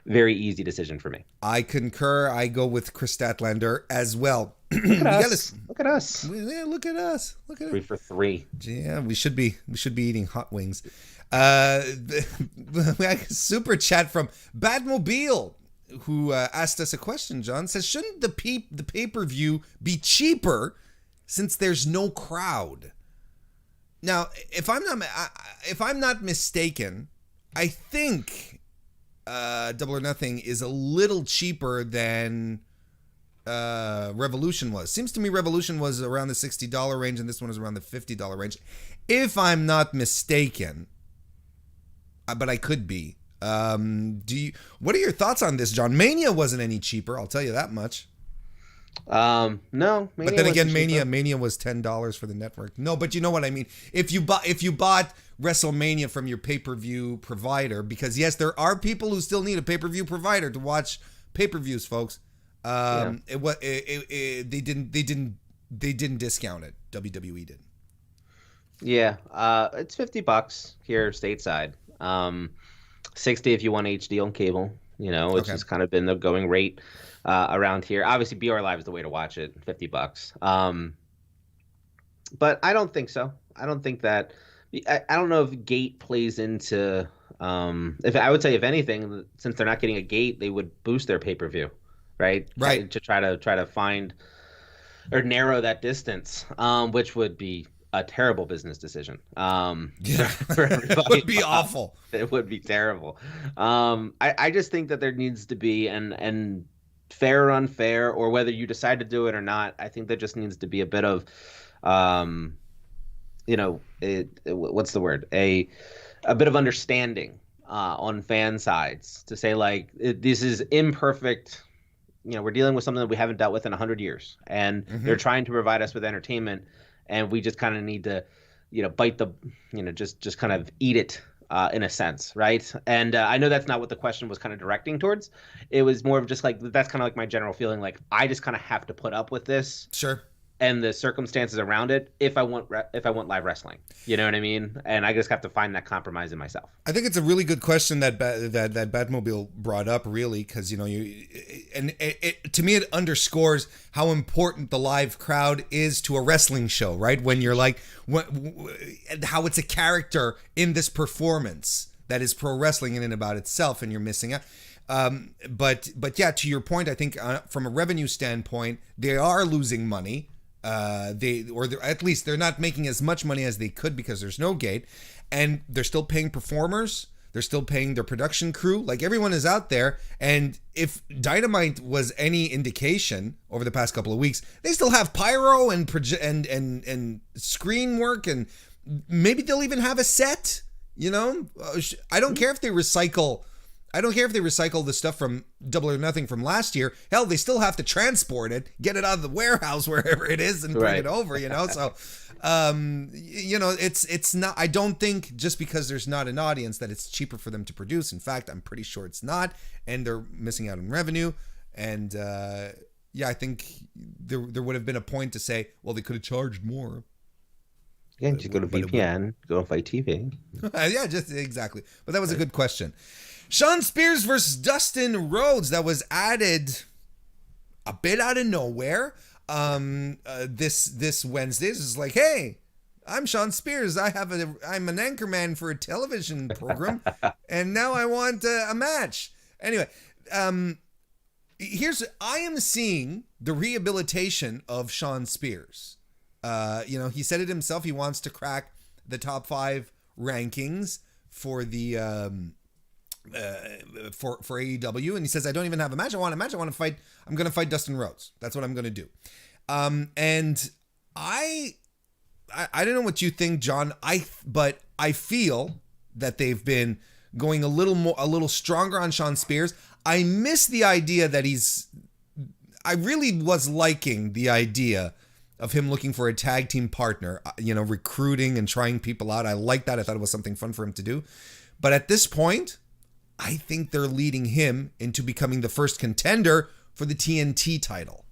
very easy decision for me. I concur. I go with Chris Statlander as well. Look at us. Look at us. Yeah, look at us. Look at 3 for 3. Yeah, we should be eating hot wings. We had a super chat from Badmobile, who asked us a question. John says, shouldn't the pay-per-view be cheaper since there's no crowd? Now, if I'm not mistaken, I think Double or Nothing is a little cheaper than Revolution was. Seems to me Revolution was around the $60 range and this one is around the $50 range, if I'm not mistaken. But I could be. What are your thoughts on this, John? Mania wasn't any cheaper, I'll tell you that much. No, Mania, but then again, Mania was $10 for the network. No, but you know what I mean. If you bought WrestleMania from your pay-per-view provider, because yes, there are people who still need a pay-per-view provider to watch pay-per-views, folks. They didn't discount it. WWE did. Yeah, it's $50 here stateside. 60 if you want HD on cable, which has kind of been the going rate around here. Obviously BR Live is the way to watch it, $50. But I don't think so. I don't think that, I don't know if gate plays into, if I would say, if anything, since they're not getting a gate, they would boost their pay-per-view, right? To try to find or narrow that distance, which would be a terrible business decision. For everybody. It would be awful. It would be terrible. I just think that there needs to be, and fair or unfair, or whether you decide to do it or not, I think there just needs to be a bit of, what's the word? A bit of understanding on fan sides to say, like, this is imperfect. We're dealing with something that we haven't dealt with in 100 years, and they're trying to provide us with entertainment. And we just kind of need to, bite the, just kind of eat it in a sense, right? And I know that's not what the question was kind of directing towards. It was more of just like, that's kind of like my general feeling, like I just kind of have to put up with this. Sure. And the circumstances around it if I want live wrestling. You know what I mean? And I just have to find that compromise in myself. I think it's a really good question that Batmobile brought up, really, because to me it underscores how important the live crowd is to a wrestling show, right? When you're like, how it's a character in this performance that is pro wrestling in and about itself, and you're missing out. But yeah, to your point, I think from a revenue standpoint, they are losing money. At least they're not making as much money as they could because there's no gate, and they're still paying performers. They're still paying their production crew. Like, everyone is out there. And if Dynamite was any indication over the past couple of weeks, they still have pyro and screen work, and maybe they'll even have a set. I don't care if they recycle. I don't care if they recycle the stuff from Double or Nothing from last year. Hell, they still have to transport it, get it out of the warehouse wherever it is, and bring it over. So, it's not. I don't think just because there's not an audience that it's cheaper for them to produce. In fact, I'm pretty sure it's not, and they're missing out on revenue. And I think there would have been a point to say, well, they could have charged more. Yeah, just go to VPN, go on Fight TV. Yeah, just exactly. But that was a good question. Shawn Spears versus Dustin Rhodes, that was added a bit out of nowhere. This Wednesday, this is like, hey, I'm Shawn Spears. I'm an anchorman for a television program, and now I want a match. Anyway, I am seeing the rehabilitation of Shawn Spears. He said it himself. He wants to crack the top 5 rankings for the for AEW, and he says, I don't even have a match. I want a match. I want to fight. I'm going to fight Dustin Rhodes. That's what I'm going to do. And I don't know what you think, John. But I feel that they've been going a little stronger on Shawn Spears. I miss the idea that I really was liking the idea of him looking for a tag team partner, recruiting and trying people out. I like that. I thought it was something fun for him to do. But at this point, I think they're leading him into becoming the first contender for the TNT title.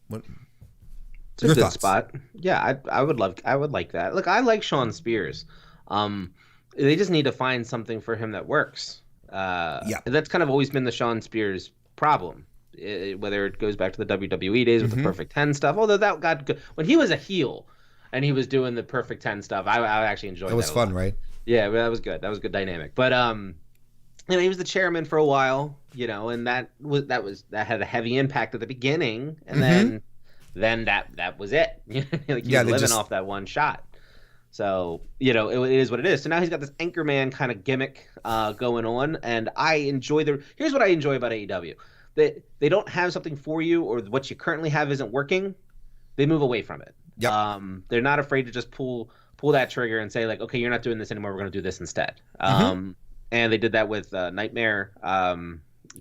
What? It's a Your good thoughts? spot. Yeah, I would like that. Look, I like Sean Spears. They just need to find something for him that works. Yeah. That's kind of always been the Sean Spears problem. Whether it goes back to the WWE days with the Perfect 10 stuff, although that got good when he was a heel and he was doing the Perfect 10 stuff. I actually enjoyed that. That was a fun, lot. right? Yeah, that was good. That was good dynamic. But he was the chairman for a while, and that had a heavy impact at the beginning, and then that was it. Like he was living off that one shot. So, it is what it is. So now he's got this Anchorman kind of gimmick going on, and I enjoy here's what I enjoy about AEW. They don't have something for you, or what you currently have isn't working. They move away from it. Yep. They're not afraid to just pull that trigger and say, like, okay, you're not doing this anymore. We're going to do this instead. And they did that with Nightmare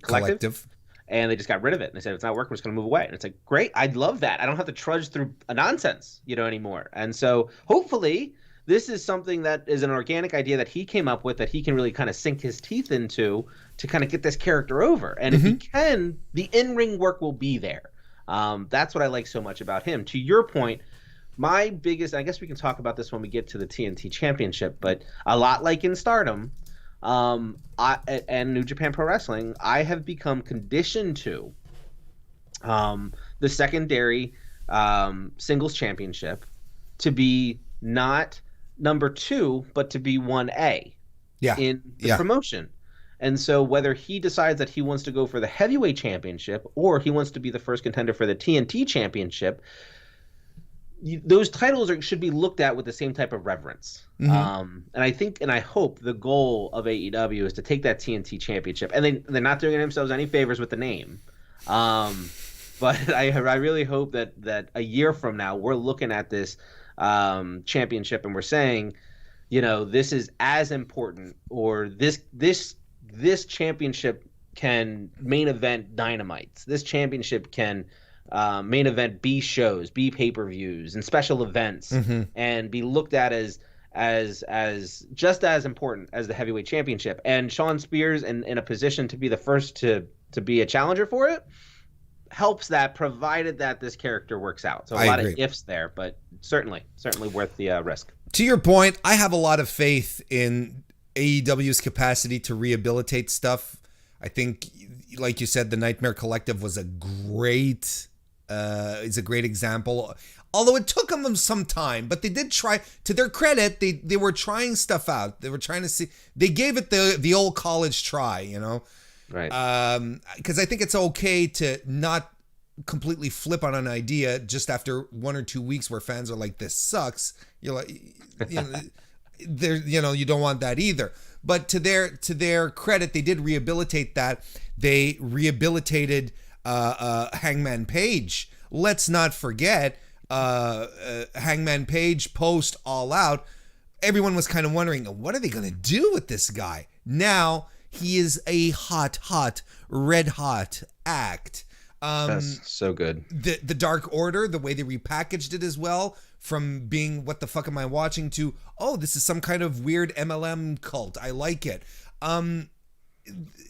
Collective. And they just got rid of it. And they said, it's not working, we're just going to move away. And it's like, great, I'd love that. I don't have to trudge through a nonsense, anymore. And so hopefully this is something that is an organic idea that he came up with that he can really kind of sink his teeth into to kind of get this character over. And if he can, the in-ring work will be there. That's what I like so much about him. To your point, my biggest, I guess we can talk about this when we get to the TNT Championship, but a lot like in Stardom, and New Japan Pro Wrestling, I have become conditioned to the secondary singles championship to be not number 2, but to be 1A in the promotion. And so whether he decides that he wants to go for the heavyweight championship or he wants to be the first contender for the TNT championship, those titles should be looked at with the same type of reverence. And I think and I hope the goal of AEW is to take that TNT championship. And they're not doing themselves any favors with the name. But I really hope that a year from now we're looking at this championship and we're saying, this is as important, or this championship can main event Dynamites. This championship can main event B shows, B pay-per-views, and special events, and be looked at as just as important as the heavyweight championship. And Sean Spears in a position to be the first to be a challenger for it helps that, provided that this character works out. So a lot of ifs there, but certainly worth the risk. To your point, I have a lot of faith in AEW's capacity to rehabilitate stuff. I think, like you said, the Nightmare Collective was a great example. Although it took them some time, but they did try. To their credit, they were trying stuff out. They were trying to see. They gave it the old college try, Right. Because I think it's okay to not completely flip on an idea just after 1 or 2 weeks where fans are like, "This sucks." You're like, you don't want that either. But to their credit, they did rehabilitate that. They rehabilitated Hangman Page. Let's not forget Hangman Page post All Out. Everyone was kind of wondering, what are they going to do with this guy? Now he is a hot, red hot act. That's so good. The Dark Order, the way they repackaged it as well, from being what the fuck am I watching to, oh, this is some kind of weird MLM cult. I like it.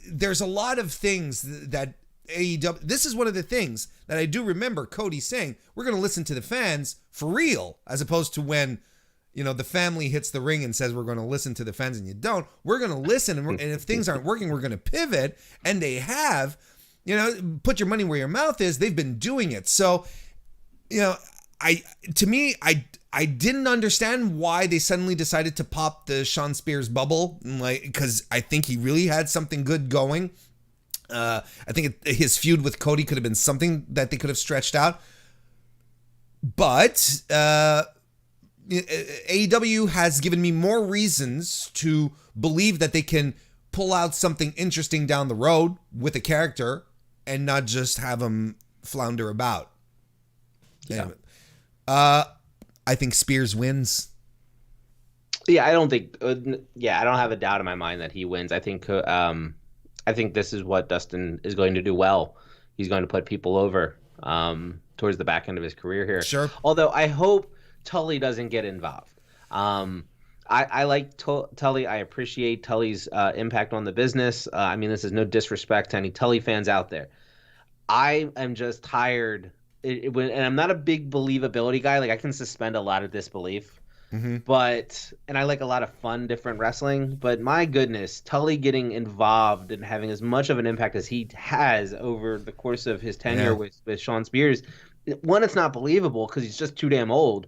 There's a lot of things that AEW, this is one of the things that I do remember Cody saying, we're going to listen to the fans for real, as opposed to when, the family hits the ring and says, we're going to listen to the fans, and you don't. We're going to listen, and if things aren't working, we're going to pivot. And they have, put your money where your mouth is. They've been doing it. So, I didn't understand why they suddenly decided to pop the Sean Spears bubble, because I think he really had something good going. I think his feud with Cody could have been something that they could have stretched out. But AEW has given me more reasons to believe that they can pull out something interesting down the road with a character and not just have him flounder about. Yeah. I think Spears wins. Yeah, I don't have a doubt in my mind that he wins. I think this is what Dustin is going to do well. He's going to put people over towards the back end of his career here. Sure. Although I hope Tully doesn't get involved. I like Tully. I appreciate Tully's impact on the business. This is no disrespect to any Tully fans out there. I am just tired and I'm not a big believability guy. Like I can suspend a lot of disbelief. Mm-hmm. And I like a lot of fun, different wrestling. But my goodness, Tully getting involved and having as much of an impact as he has over the course of his tenure with Shawn Spears, one, it's not believable because he's just too damn old.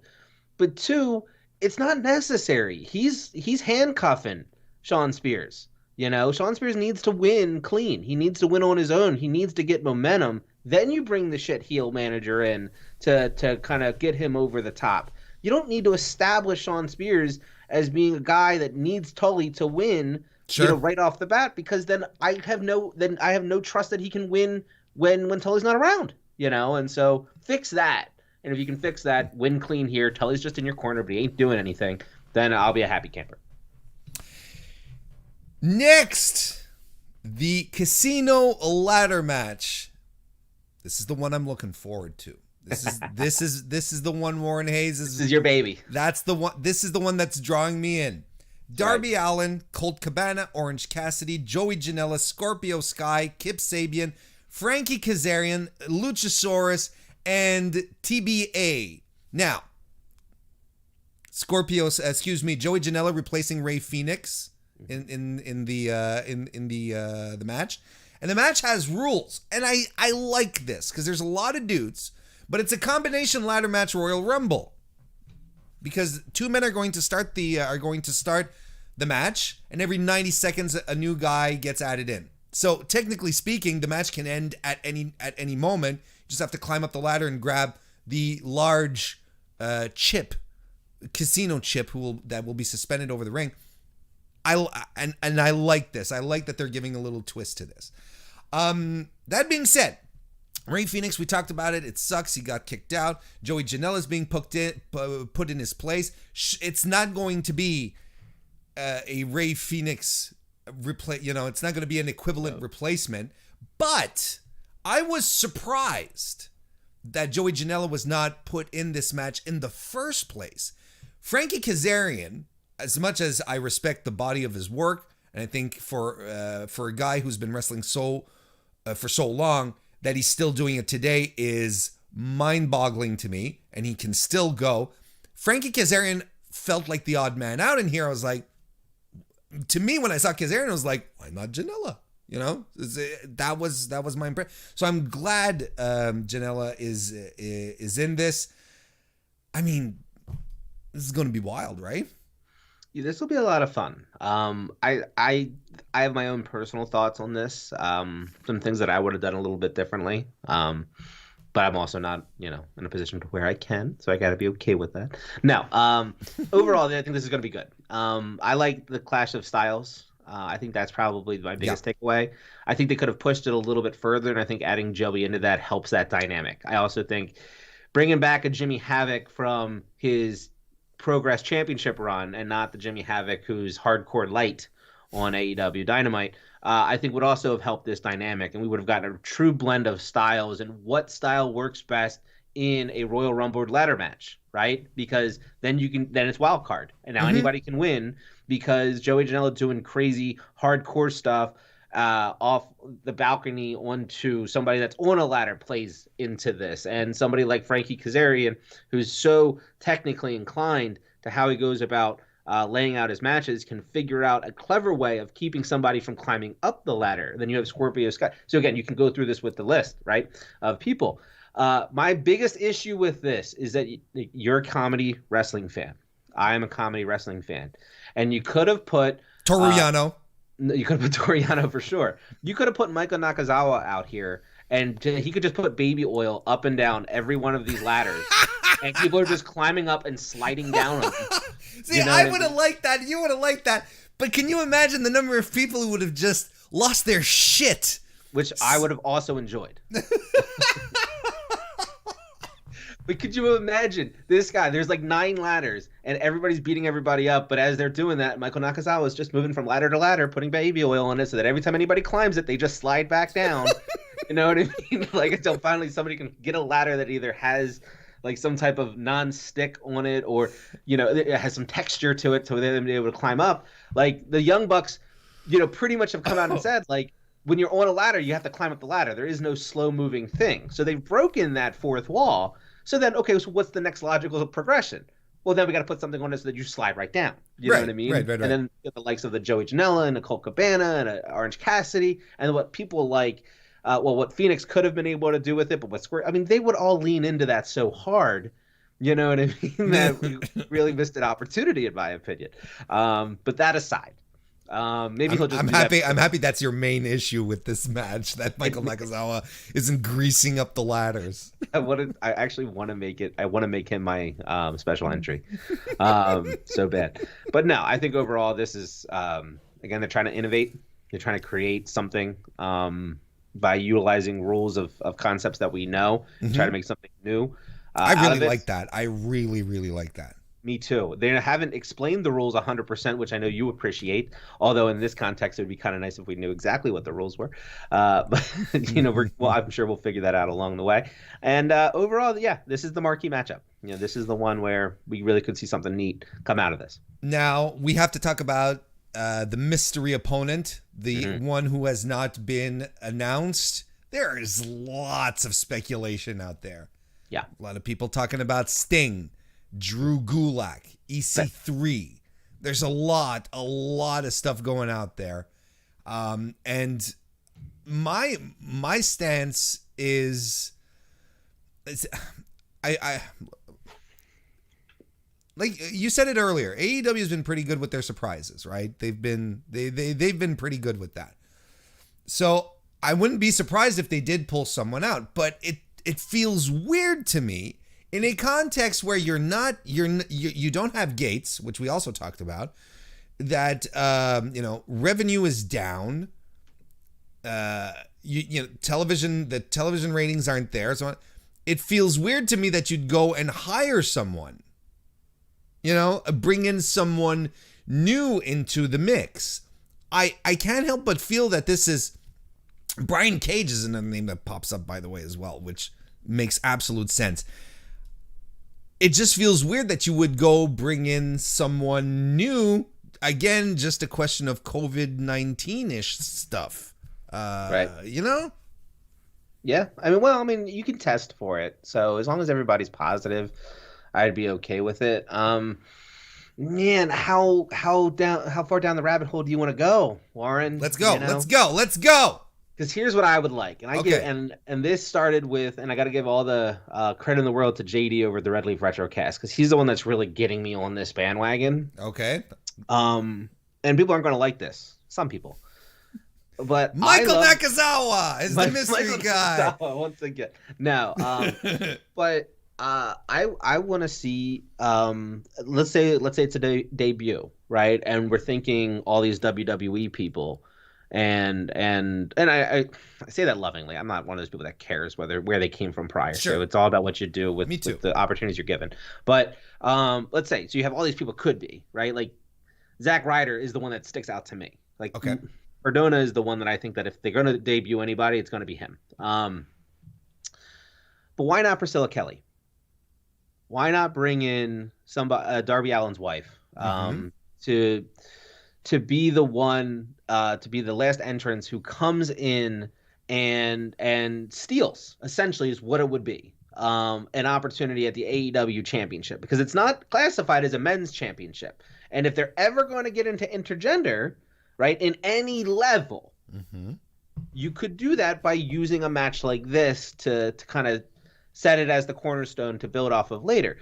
But two, it's not necessary. He's handcuffing Shawn Spears. Shawn Spears needs to win clean. He needs to win on his own. He needs to get momentum. Then you bring the shit heel manager in to kind of get him over the top. You don't need to establish Shawn Spears as being a guy that needs Tully to win, right off the bat, because then I have no trust that he can win when Tully's not around, and so fix that. And if you can fix that, win clean here, Tully's just in your corner, but he ain't doing anything, then I'll be a happy camper. Next, the casino ladder match. This is the one I'm looking forward to. This is the one Warren Hayes is. This is your baby. That's the one. This is the one that's drawing me in. Darby Allin, Colt Cabana, Orange Cassidy, Joey Janela, Scorpio Sky, Kip Sabian, Frankie Kazarian, Luchasaurus, and TBA. Now, Joey Janela replacing Rey Fenix in the match. And the match has rules. And I like this because there's a lot of dudes, but it's a combination ladder match Royal Rumble. Because two men are going to start the match, and every 90 seconds a new guy gets added in. So technically speaking, the match can end at any moment. You just have to climb up the ladder and grab the large casino chip that will be suspended over the ring. I like this. I like that they're giving a little twist to this. That being said, Rey Fenix, we talked about it. It sucks. He got kicked out. Joey Janela is being put in his place. It's not going to be a Rey Fenix it's not going to be an equivalent replacement. But I was surprised that Joey Janela was not put in this match in the first place. Frankie Kazarian, as much as I respect the body of his work, and I think for a guy who's been wrestling for so long, that he's still doing it today is mind-boggling to me, and he can still go. Frankie Kazarian felt like the odd man out in here. I was like, to me, when I saw Kazarian, I was like, why not Janela? That was my impression. So I'm glad Janela is in this. I mean, this is going to be wild, right? Yeah, this will be a lot of fun. I have my own personal thoughts on this. Some things that I would have done a little bit differently. But I'm also not, in a position to where I can, so I got to be okay with that. No, overall, I think this is going to be good. I like the clash of styles. I think that's probably my biggest takeaway. I think they could have pushed it a little bit further, and I think adding Joey into that helps that dynamic. I also think bringing back a Jimmy Havoc from his Progress Championship run and not the Jimmy Havoc who's hardcore light on AEW Dynamite, I think would also have helped this dynamic, and we would have gotten a true blend of styles and what style works best in a Royal Rumble ladder match, right? Because then it's wild card, and now anybody can win because Joey Janela doing crazy hardcore stuff off the balcony onto somebody that's on a ladder plays into this, and somebody like Frankie Kazarian, who's so technically inclined to how he goes about laying out his matches, can figure out a clever way of keeping somebody from climbing up the ladder. Then you have Scorpio Sky. So again, you can go through this with the list, right, of people. My biggest issue with this is that you're a comedy wrestling fan. I am a comedy wrestling fan. And you could have put Toru Yano. You could have put Toru Yano for sure. You could have put Michael Nakazawa out here, and he could just put baby oil up and down every one of these ladders. And people are just climbing up and sliding down on them. See, I would have liked that. You would have liked that. But can you imagine the number of people who would have just lost their shit? Which I would have also enjoyed. But could you imagine this guy? There's like 9 ladders, and everybody's beating everybody up. But as they're doing that, Michael Nakazawa is just moving from ladder to ladder, putting baby oil on it, so that every time anybody climbs it, they just slide back down. You know what I mean? Like until finally somebody can get a ladder that either has like some type of non-stick on it, or it has some texture to it, so they're able to climb up. Like the Young Bucks, pretty much have come out and said like when you're on a ladder, you have to climb up the ladder. There is no slow moving thing. So they've broken that fourth wall. So then, okay, so what's the next logical progression? Well, then we got to put something on this so that you slide right down. You know what I mean? Right. And then the likes of the Joey Janela and Nicole Cabana and Orange Cassidy and what people like, what Phoenix could have been able to do with it, but what Square, I mean, they would all lean into that so hard. You know what I mean? That we really missed an opportunity, in my opinion. But that aside, maybe he'll just. I'm happy. I'm happy that's your main issue with this match. That Michael Nakazawa isn't greasing up the ladders. I actually want to make it. I want to make him my special entry. So bad, but no. I think overall, this is again. They're trying to innovate. They're trying to create something by utilizing rules of concepts that we know. Try to make something new. I really like that. I really, really like that. Me too. They haven't explained the rules 100%, which I know you appreciate. Although in this context, it would be kind of nice if we knew exactly what the rules were. But I'm sure we'll figure that out along the way. And overall, yeah, this is the marquee matchup. This is the one where we really could see something neat come out of this. Now we have to talk about the mystery opponent, the one who has not been announced. There is lots of speculation out there. Yeah. A lot of people talking about Sting, Drew Gulak, EC3. There's a lot of stuff going out there. And my stance is I like you said it earlier, AEW has been pretty good with their surprises, right? They've been pretty good with that. So I wouldn't be surprised if they did pull someone out, but it feels weird to me in a context where you don't have gates, which we also talked about, that revenue is down. The television ratings aren't there, so it feels weird to me that you'd go and hire someone. Bring in someone new into the mix. I can't help but feel that this is Brian Cage is another name that pops up, by the way, as well, which makes absolute sense. It just feels weird that you would go bring in someone new. Again, just a question of COVID-19-ish stuff. Right. Yeah. I mean, you can test for it. So as long as everybody's positive, I'd be okay with it. Man, how far down the rabbit hole do you want to go, Warren? Let's go. Let's go. Because here's what I would like, and this started with, and I got to give all the credit in the world to JD over at the Red Leaf Retrocast, because he's the one that's really getting me on this bandwagon. Okay. And people aren't going to like this. Some people. But Michael Nakazawa is the mystery guy. Once again, no. But I want to see. Let's say it's a debut, right? And we're thinking all these WWE people. And I say that lovingly. I'm not one of those people that cares where they came from prior. Sure. So it's all about what you do with the opportunities you're given. But let's say, so you have all these people could be, right? Like Zack Ryder is the one that sticks out to me. Like Cardona is the one that I think that if they're going to debut anybody, it's going to be him. But why not Priscilla Kelly? Why not bring in Darby Allin's wife to be the one, to be the last entrance who comes in and steals, essentially, is what it would be. An opportunity at the AEW championship, because it's not classified as a men's championship. And if they're ever going to get into intergender, right, in any level, you could do that by using a match like this to kind of set it as the cornerstone to build off of later.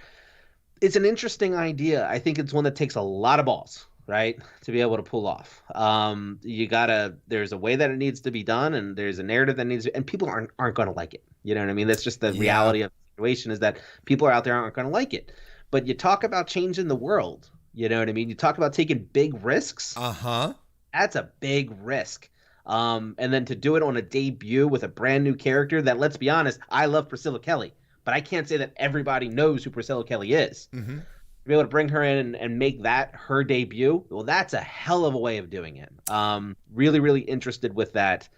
It's an interesting idea. I think it's one that takes a lot of balls, right, to be able to pull off. There's a way that it needs to be done, and there's a narrative that needs to, and people aren't going to like it. You know what I mean? That's just the reality of the situation, is that people out there aren't going to like it. But you talk about changing the world. You know what I mean? You talk about taking big risks. That's a big risk. And then to do it on a debut with a brand new character that, let's be honest, I love Priscilla Kelly, but I can't say that everybody knows who Priscilla Kelly is. To be able to bring her in and make that her debut, well, that's a hell of a way of doing it. Really, really interested with that,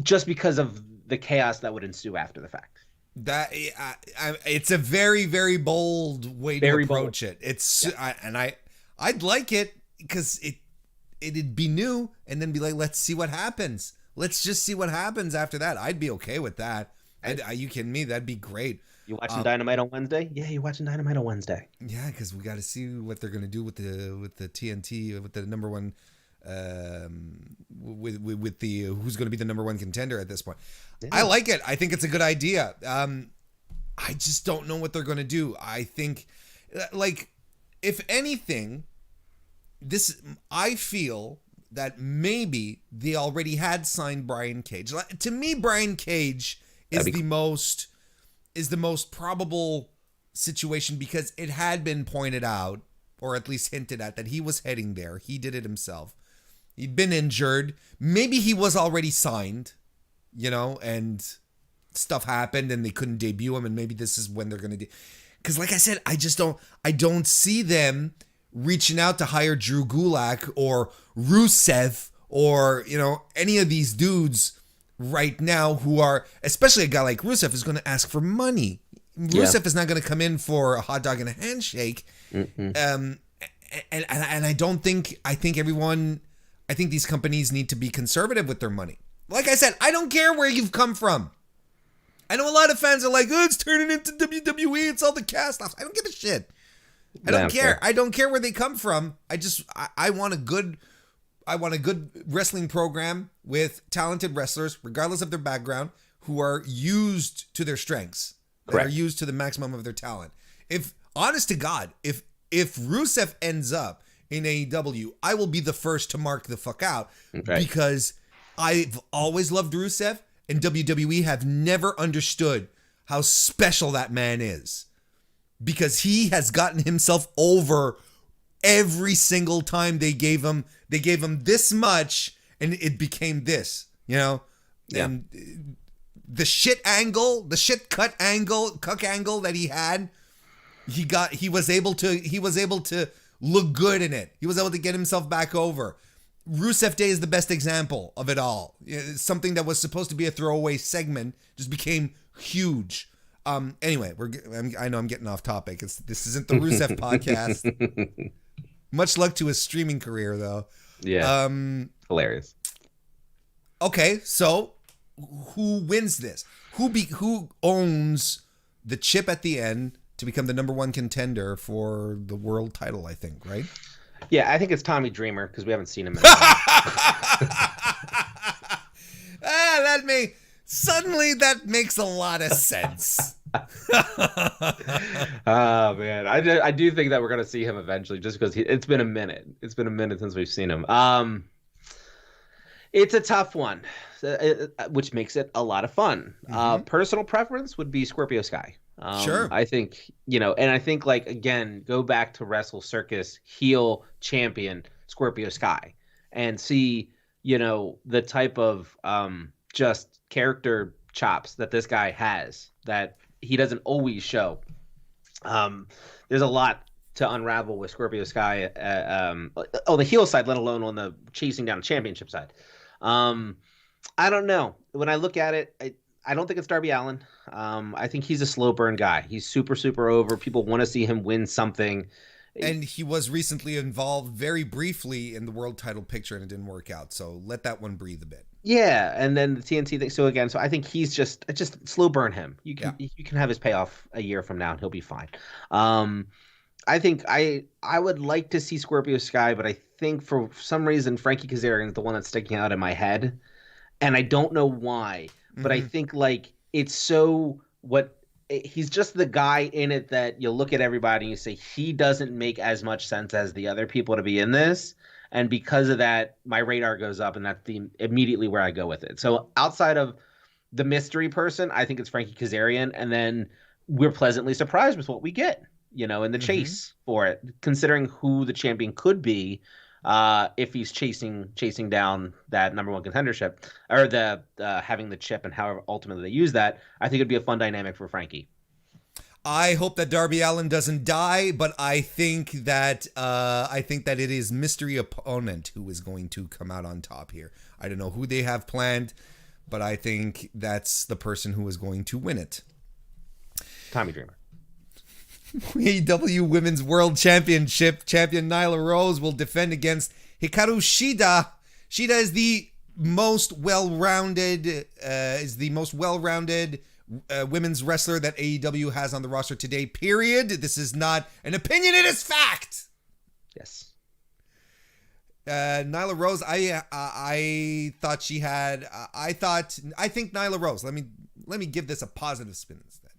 just because of the chaos that would ensue after the fact. That it's a very, very bold way to approach it. It's I'd like it because it'd be new, and then be like, let's see what happens. Let's just see what happens after that. I'd be okay with that. Are you kidding me? That'd be great. You watching Dynamite on Wednesday? Yeah, you're watching Dynamite on Wednesday. Yeah, because we got to see what they're gonna do with the TNT, with the number one, with the who's gonna be the number one contender at this point. Yeah. I like it. I think it's a good idea. I just don't know what they're gonna do. I think, like, if anything, I feel that maybe they already had signed Brian Cage. To me, Brian Cage is the most probable situation, because it had been pointed out, or at least hinted at, that he was heading there. He did it himself. He'd been injured. Maybe he was already signed, and stuff happened and they couldn't debut him, and maybe this is when they're going to do. Because like I said, I don't see them reaching out to hire Drew Gulak or Rusev or, any of these dudes right now who are, especially a guy like Rusev, is going to ask for money. Rusev is not going to come in for a hot dog and a handshake. And I think these companies need to be conservative with their money. Like I said, I don't care where you've come from. I know a lot of fans are like, oh, it's turning into WWE. It's all the cast offs. I don't give a shit. I don't care. I don't care where they come from. I want a good wrestling program with talented wrestlers, regardless of their background, who are used to their strengths. Correct. That are used to the maximum of their talent. Honest to God, if Rusev ends up in AEW, I will be the first to mark the fuck out, because I've always loved Rusev, and WWE have never understood how special that man is, because he has gotten himself over every single time they gave him this much, and it became this, and the shit cuck angle that he had, he was able to look good in it. He was able to get himself back over. Rusev Day is the best example of it all. Something that was supposed to be a throwaway segment just became huge. Anyway, I know I'm getting off topic. This isn't the Rusev podcast. Much luck to his streaming career, though. Yeah. Hilarious. Okay, so who wins this? Who owns the chip at the end to become the number one contender for the world title? I think, right? Yeah, I think it's Tommy Dreamer, because we haven't seen him in a while. That makes a lot of sense. Oh man, I do think that we're gonna see him eventually, just because it's been a minute. It's been a minute since we've seen him. It's a tough one, which makes it a lot of fun. Personal preference would be Scorpio Sky. Sure. I think, and I think, like, again, go back to Wrestle Circus heel champion Scorpio Sky and see, the type of just character chops that this guy has that he doesn't always show. There's a lot to unravel with Scorpio Sky on the heel side, let alone on the chasing down championship side. I don't know. When I look at it, I don't think it's Darby Allin. I think he's a slow burn guy. He's super, super over. People want to see him win something. And he was recently involved very briefly in the world title picture, and it didn't work out. So let that one breathe a bit. Yeah, and then the TNT thing. So I think he's just slow burn him. You can have his payoff a year from now, and he'll be fine. I think I would like to see Scorpio Sky, but I think for some reason Frankie Kazarian is the one that's sticking out in my head, and I don't know why. But I think, like, it's he's just the guy in it that you look at everybody and you say he doesn't make as much sense as the other people to be in this. And because of that, my radar goes up, and that's immediately where I go with it. So outside of the mystery person, I think it's Frankie Kazarian. And then we're pleasantly surprised with what we get, in the chase for it, considering who the champion could be. If he's chasing down that number one contendership, or the having the chip, and however ultimately they use that, I think it'd be a fun dynamic for Frankie. I hope that Darby Allin doesn't die, but I think that it is mystery opponent who is going to come out on top here. I don't know who they have planned, but I think that's the person who is going to win it. Tommy Dreamer. AEW Women's World Championship champion Nyla Rose will defend against Hikaru Tschida. Tschida is the most well-rounded women's wrestler that AEW has on the roster today, period. This is not an opinion, it is fact. Yes. Nyla Rose, I thought she had I think Nyla Rose, let me give this a positive spin instead.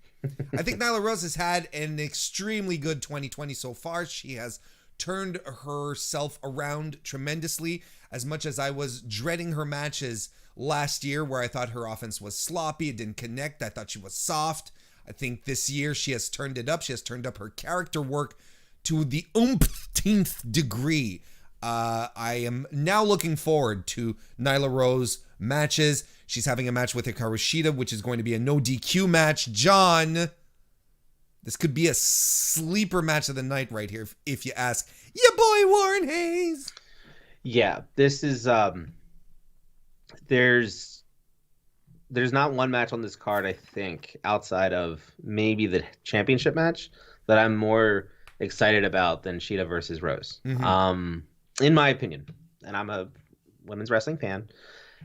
I think Nyla Rose has had an extremely good 2020 so far. She has turned herself around tremendously. As much as I was dreading her matches last year where I thought her offense was sloppy, it didn't connect, I thought she was soft. I think this year she has turned it up. She has turned up her character work to the umpteenth degree. I am now looking forward to Nyla Rose matches. She's having a match with Hikaru Tschida, which is going to be a no DQ match. John, this could be a sleeper match of the night right here, if you ask your boy Warren Hayes. Yeah, this is there's not one match on this card, I think, outside of maybe the championship match that I'm more excited about than Tschida versus Rose. Mm-hmm. In my opinion, and I'm a women's wrestling fan,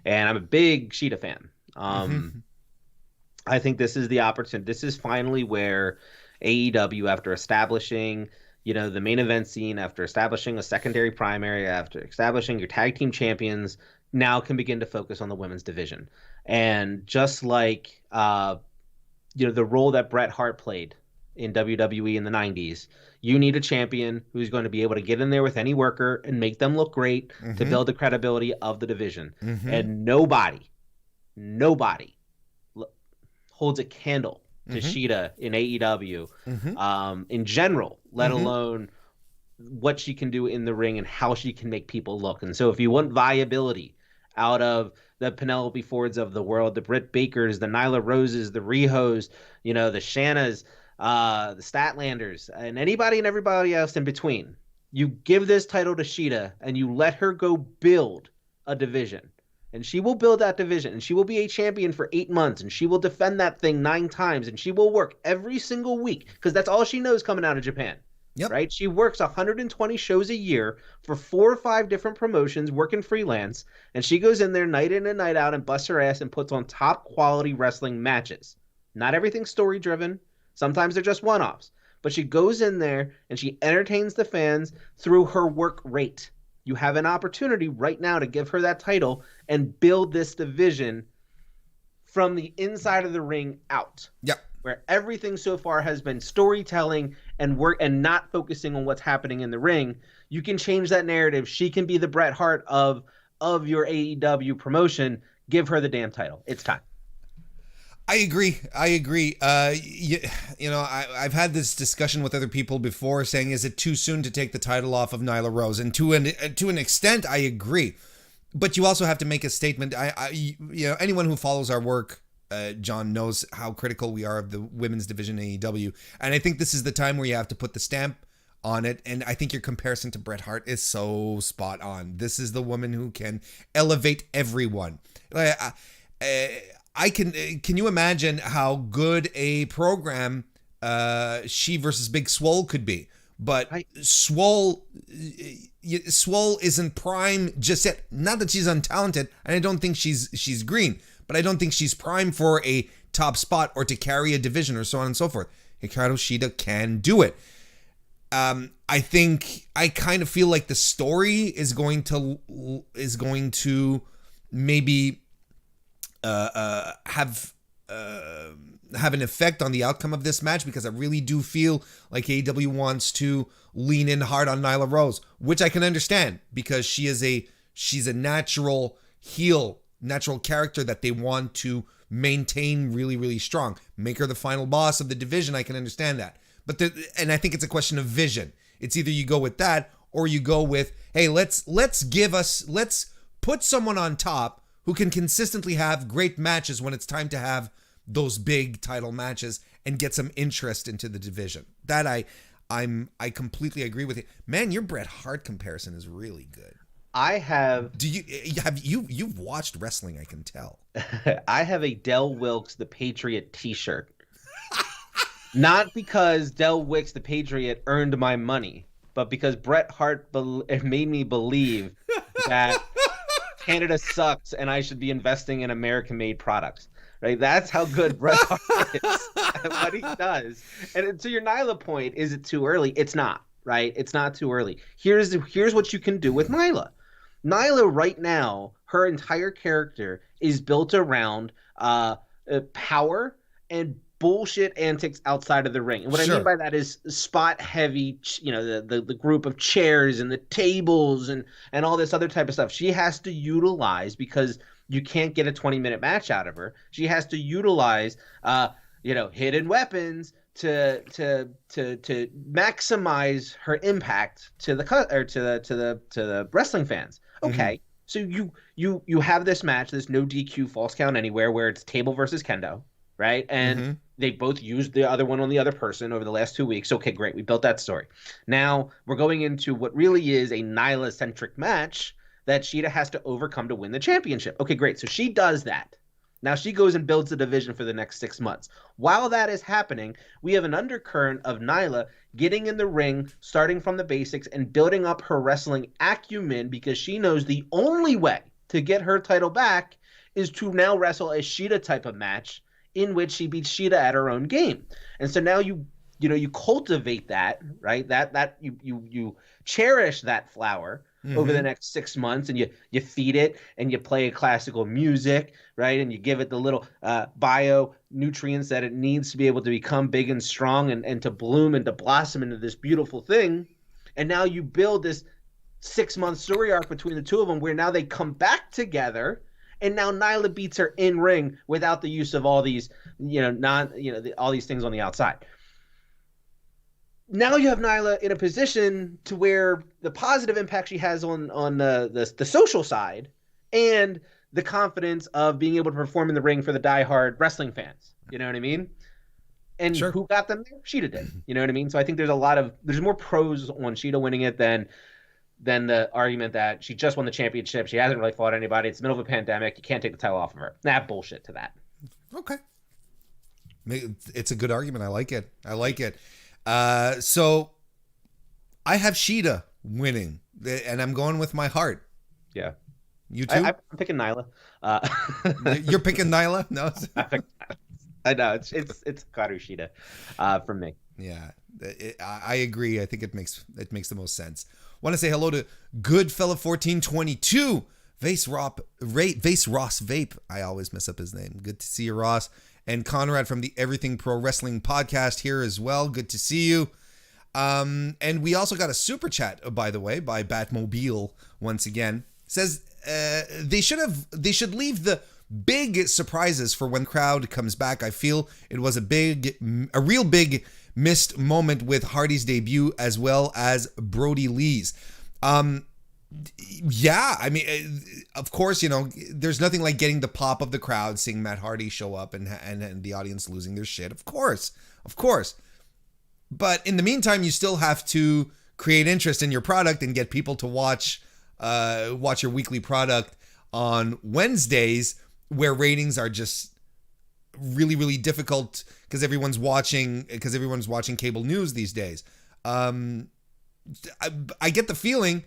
and I'm a big Tschida fan. I think this is the opportunity. This is finally where AEW, after establishing, the main event scene, after establishing a secondary primary, after establishing your tag team champions, now can begin to focus on the women's division. And just like, the role that Bret Hart played in WWE in the 90s, you need a champion who's going to be able to get in there with any worker and make them look great to build the credibility of the division. And nobody holds a candle to Tschida in AEW in general, let alone what she can do in the ring and how she can make people look. And so if you want viability out of the Penelope Fords of the world, the Britt Bakers, the Nyla Roses, the Rihos, the Shannas, the Statlanders, and anybody and everybody else in between, you give this title to Tschida and you let her go build a division. And she will build that division, and she will be a champion for 8 months, and she will defend that thing 9 times, and she will work every single week, because that's all she knows coming out of Japan. Yep. Right? She works 120 shows a year for 4 or 5 different promotions, working freelance, and she goes in there night in and night out and busts her ass and puts on top quality wrestling matches. Not everything's story driven. Sometimes they're just one-offs. But she goes in there and she entertains the fans through her work rate. You have an opportunity right now to give her that title and build this division from the inside of the ring out. Yep. Where everything so far has been storytelling and work and not focusing on what's happening in the ring. You can change that narrative. She can be the Bret Hart of your AEW promotion. Give her the damn title. It's time. I agree. I've had this discussion with other people before, saying, is it too soon to take the title off of Nyla Rose? And to an extent, I agree. But you also have to make a statement. Anyone who follows our work, John, knows how critical we are of the women's division in AEW. And I think this is the time where you have to put the stamp on it. And I think your comparison to Bret Hart is so spot on. This is the woman who can elevate everyone. Can you imagine how good a program she versus Big Swole could be? But Swole isn't prime just yet. Not that she's untalented, and I don't think she's green, but I don't think she's prime for a top spot or to carry a division or so on and so forth. Hikaru Tschida can do it. I kind of feel like the story is going to maybe have an effect on the outcome of this match, because I really do feel like AEW wants to lean in hard on Nyla Rose, which I can understand, because she's a natural heel, natural character that they want to maintain really, really strong. Make her the final boss of the division. I can understand that. And I think it's a question of vision. It's either you go with that or you go with, hey, let's put someone on top who can consistently have great matches when it's time to have those big title matches and get some interest into the division. That I completely agree with you. Man, your Bret Hart comparison is really good. You've watched wrestling, I can tell. I have a Del Wilkes the Patriot t-shirt. Not because Del Wicks, the Patriot, earned my money, but because Bret Hart made me believe that Canada sucks and I should be investing in American-made products. Right? That's how good Bret Hart is at what he does. And to your Nyla point, is it too early? It's not. Right? It's not too early. Here's what you can do with Nyla. Nyla right now, her entire character is built around power and bullshit antics outside of the ring. And what I mean by that is spot heavy, the group of chairs and the tables and all this other type of stuff. She has to utilize, because you can't get a 20-minute match out of her. She has to utilize hidden weapons to maximize her impact to the wrestling fans. Okay. Mm-hmm. So you have this match, this no DQ false count anywhere, where it's table versus kendo, right? And they both used the other one on the other person over the last 2 weeks. Okay, great. We built that story. Now we're going into what really is a Nyla-centric match that Tschida has to overcome to win the championship. Okay, great. So she does that. Now she goes and builds the division for the next 6 months. While that is happening, we have an undercurrent of Nyla getting in the ring, starting from the basics, and building up her wrestling acumen, because she knows the only way to get her title back is to now wrestle a Tschida type of match in which she beats Tschida at her own game. And so now you cultivate that, right? That you cherish that flower over the next 6 months, and you feed it, and you play classical music, right? And you give it the little bio nutrients that it needs to be able to become big and strong and to bloom and to blossom into this beautiful thing. And now you build this 6-month story arc between the two of them, where now they come back together, and now Nyla beats her in ring without the use of all these, all these things on the outside. Now you have Nyla in a position to where the positive impact she has on the social side, and the confidence of being able to perform in the ring for the diehard wrestling fans. You know what I mean? And who got them there? Tschida did. You know what I mean? So I think there's more pros on Tschida winning it than the argument that she just won the championship. She hasn't really fought anybody. It's the middle of a pandemic. You can't take the title off of her. Bullshit to that. Okay. It's a good argument. I like it. So I have Tschida winning, and I'm going with my heart. Yeah. You too? I'm picking Nyla. You're picking Nyla? No. I know it's Hikaru Tschida for me. Yeah, I agree. I think it makes the most sense. Want to say hello to Goodfella 1422, Vase Ross Vape. I always mess up his name. Good to see you, Ross. And Conrad from the Everything Pro Wrestling podcast here as well. Good to see you. And we also got a super chat, by the way, by Batmobile once again. Says they should leave the big surprises for when the crowd comes back. I feel it was a real big missed moment with Hardy's debut as well as Brody Lee's. Yeah, I mean, of course, there's nothing like getting the pop of the crowd, seeing Matt Hardy show up and the audience losing their shit. Of course. But in the meantime, you still have to create interest in your product and get people to watch your weekly product on Wednesdays, where ratings are just really, really difficult because everyone's watching cable news these days. I get the feeling,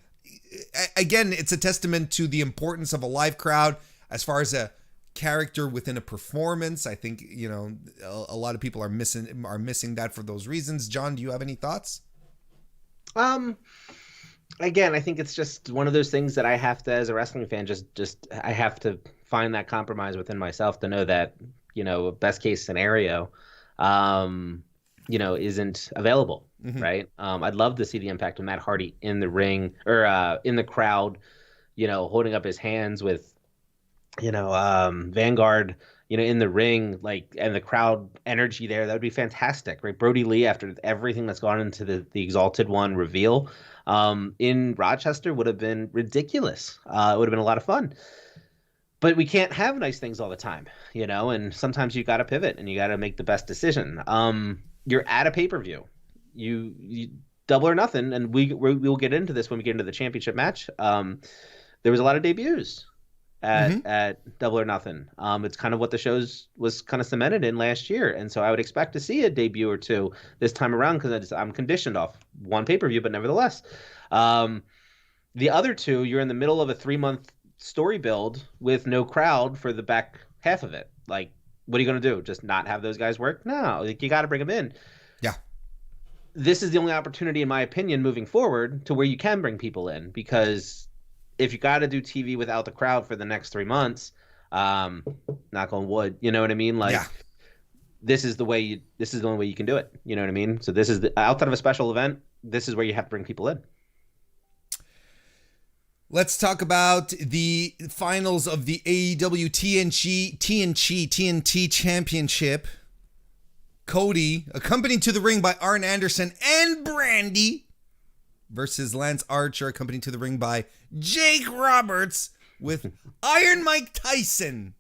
again, it's a testament to the importance of a live crowd as far as a character within a performance. I think, a lot of people are missing that for those reasons. John, do you have any thoughts? Again, I think it's just one of those things that I have to, as a wrestling fan, just I have to find that compromise within myself to know that, best case scenario, isn't available. Mm-hmm. Right. I'd love to see the impact of Matt Hardy in the ring or in the crowd, holding up his hands with, Vanguard, in the ring, and the crowd energy there. That would be fantastic. Right. Brody Lee, after everything that's gone into the Exalted One reveal in Rochester, would have been ridiculous. It would have been a lot of fun. But we can't have nice things all the time, and sometimes you got to pivot and you got to make the best decision. You're at a pay-per-view. You double or nothing, and we'll get into this when we get into the championship match. There was a lot of debuts, at Double or Nothing. It's kind of what the show's was kind of cemented in last year, and so I would expect to see a debut or two this time around because I'm conditioned off one pay-per-view, but nevertheless. The other two, you're in the middle of a 3-month story build with no crowd for the back half of it. Like, what are you going to do? Just not have those guys work? No, like, you got to bring them in. Yeah. This is the only opportunity, in my opinion, moving forward to where you can bring people in, because if you got to do TV without the crowd for the next 3 months, knock on wood, you know what I mean? Like, this is the only way you can do it. You know what I mean? So this is outside of a special event, this is where you have to bring people in. Let's talk about the finals of the AEW TNT Championship. Cody, accompanied to the ring by Arn Anderson and Brandy, versus Lance Archer, accompanied to the ring by Jake Roberts, with Iron Mike Tyson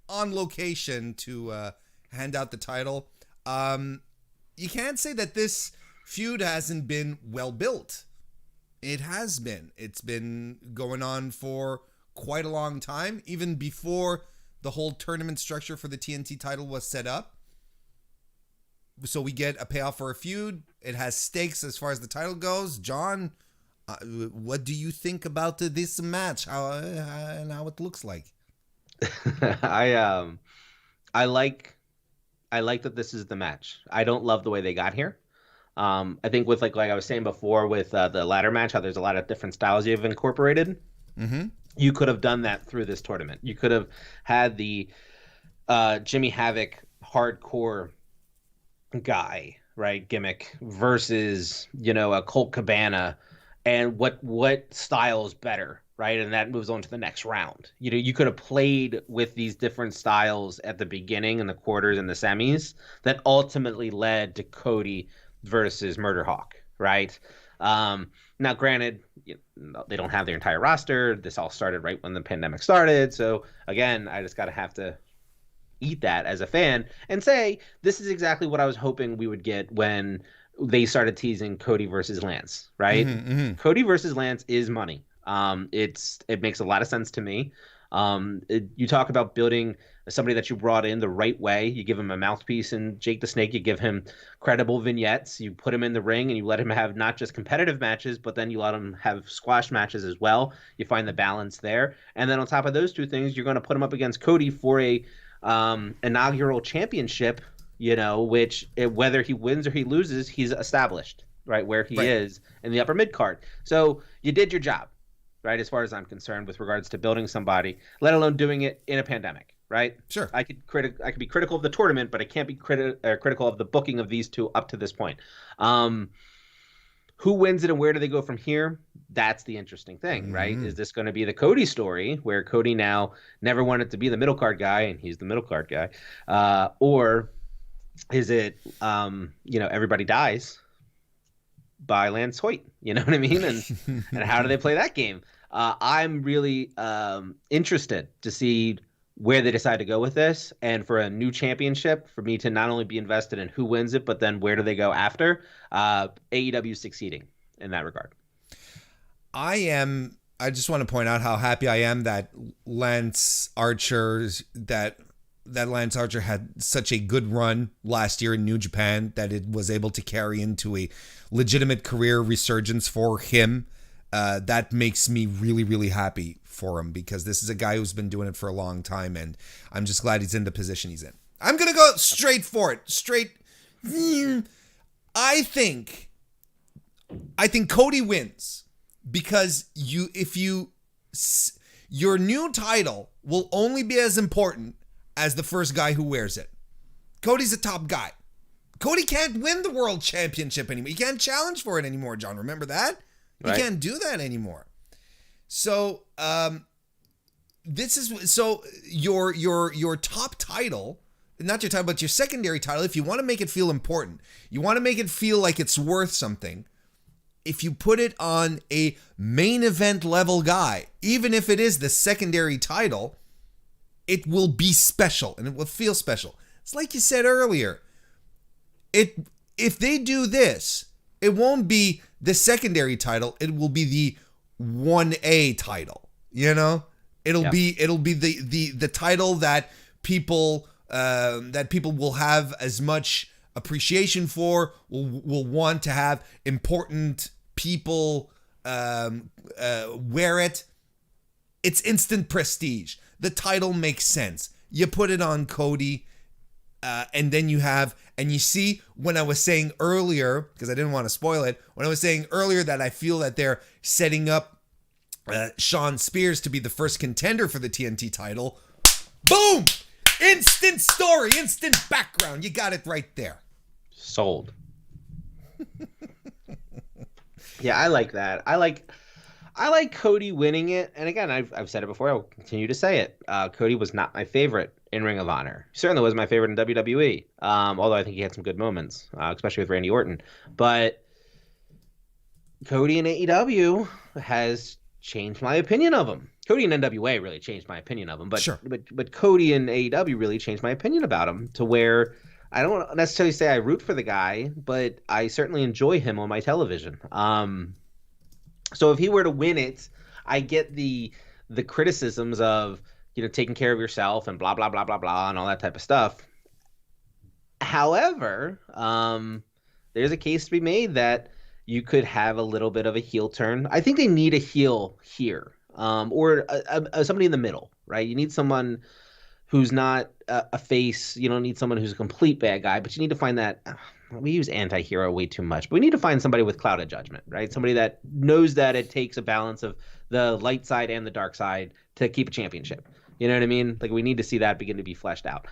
on location to hand out the title. You can't say that this feud hasn't been well built. It has been. It's been going on for quite a long time, even before the whole tournament structure for the TNT title was set up. So we get a payoff for a feud. It has stakes as far as the title goes. John, what do you think about this match? How it looks like? I like that this is the match. I don't love the way they got here. I think with like I was saying before with the ladder match, how there's a lot of different styles you've incorporated. Mm-hmm. You could have done that through this tournament. You could have had the Jimmy Havoc hardcore guy, right, gimmick versus, a Colt Cabana, and what style is better, right? And that moves on to the next round. You could have played with these different styles at the beginning and the quarters and the semis that ultimately led to Cody versus Murder Hawk, right? Now, granted, they don't have their entire roster. This all started right when the pandemic started. So, again, I just have to eat that as a fan and say this is exactly what I was hoping we would get when they started teasing Cody versus Lance, right? Mm-hmm, mm-hmm. Cody versus Lance is money. It makes a lot of sense to me. You talk about building somebody that you brought in the right way. You give him a mouthpiece and Jake the Snake. You give him credible vignettes. You put him in the ring and you let him have not just competitive matches, but then you let him have squash matches as well. You find the balance there. And then on top of those two things, you're going to put him up against Cody for a inaugural championship, which whether he wins or he loses, he's established, right, where he is in the upper mid card. So you did your job, right, as far as I'm concerned, with regards to building somebody, let alone doing it in a pandemic, right? Sure. I could be critical of the tournament, but I can't be critical of the booking of these two up to this point. Who wins it and where do they go from here? That's the interesting thing, right? Is this going to be the Cody story, where Cody now never wanted to be the middle card guy and he's the middle card guy? Or is it, everybody dies by Lance Hoyt? You know what I mean? And how do they play that game? I'm really interested to see where they decide to go with this, and for a new championship, for me to not only be invested in who wins it, but then where do they go after. AEW succeeding in that regard. I just want to point out how happy I am that Lance Archer had such a good run last year in New Japan, that it was able to carry into a legitimate career resurgence for him. That makes me really, really happy for him, because this is a guy who's been doing it for a long time, and I'm just glad he's in the position he's in. I'm going to go straight for it. I think Cody wins, because your new title will only be as important as the first guy who wears it. Cody's a top guy. Cody can't win the world championship anymore. He can't challenge for it anymore, John. Remember that? You can't do that anymore. So, your top title, not your title, but your secondary title, if you want to make it feel important, you want to make it feel like it's worth something, if you put it on a main event level guy, even if it is the secondary title, it will be special and it will feel special. It's like you said earlier. If they do this, it won't be the secondary title. It will be the 1A title. It'll be the title that people will have as much appreciation for, will want to have important people wear it. It's instant prestige. The title makes sense. You put it on Cody, and then you see, when I was saying earlier, because I didn't want to spoil it, when I was saying earlier that I feel that they're setting up Shawn Spears to be the first contender for the TNT title, boom! Instant story, instant background. You got it right there. Sold. Yeah, I like that. I like Cody winning it. And again, I've said it before. I'll continue to say it. Cody was not my favorite in Ring of Honor. He certainly was my favorite in WWE. Although I think he had some good moments, especially with Randy Orton. But Cody in AEW has changed my opinion of him. Cody in NWA really changed my opinion of him. But sure. But Cody in AEW really changed my opinion about him to where I don't necessarily say I root for the guy, but I certainly enjoy him on my television. So if he were to win it, I get the criticisms of, taking care of yourself and blah, blah, blah, blah, blah, and all that type of stuff. However, there's a case to be made that you could have a little bit of a heel turn. I think they need a heel here, or somebody in the middle, right? You need someone who's not a face. You don't need someone who's a complete bad guy, but you need to find that. We use anti-hero way too much, but we need to find somebody with clouded judgment, right? Somebody that knows that it takes a balance of the light side and the dark side to keep a championship. You know what I mean? Like, we need to see that begin to be fleshed out.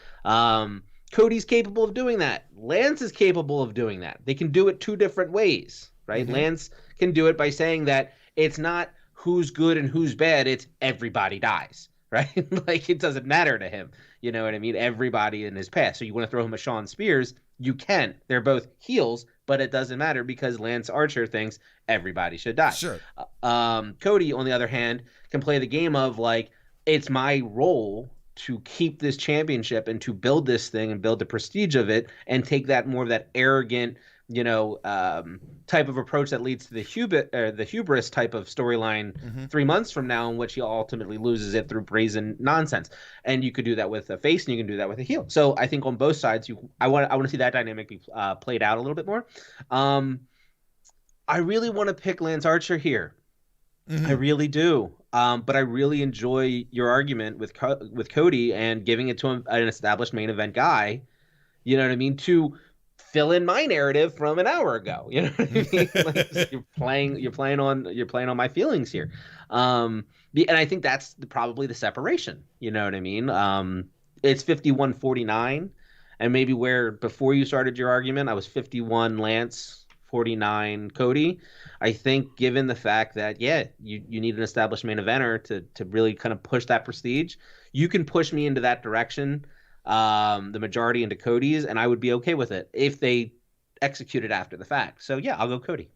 Cody's capable of doing that. Lance is capable of doing that. They can do it two different ways, right? Mm-hmm. Lance can do it by saying that it's not who's good and who's bad, it's everybody dies, right? Like, it doesn't matter to him. You know what I mean? Everybody in his past. So you want to throw him a Shawn Spears, you can. They're both heels, but it doesn't matter because Lance Archer thinks everybody should die. Sure. Cody, on the other hand, can play the game of, like, it's my role to keep this championship and to build this thing and build the prestige of it and take that more of that arrogant, type of approach that leads to the hubris type of storyline 3 months from now, in which he ultimately loses it through brazen nonsense. And you could do that with a face, and you can do that with a heel. So I think on both sides, I want to see that dynamic be played out a little bit more. I really want to pick Lance Archer here. I really do. But I really enjoy your argument with Cody and giving it to an established main event guy. You know what I mean? To fill in my narrative from an hour ago. You know what I mean? Like, you're playing on my feelings here. And I think that's probably the separation. You know what I mean? It's 51-49, and maybe where before you started your argument, I was 51 Lance, 49 Cody. I think given the fact that, you need an established main eventer to really kind of push that prestige, you can push me into that direction, the majority into Cody's, and I would be okay with it if they execute it after the fact. So, I'll go Cody.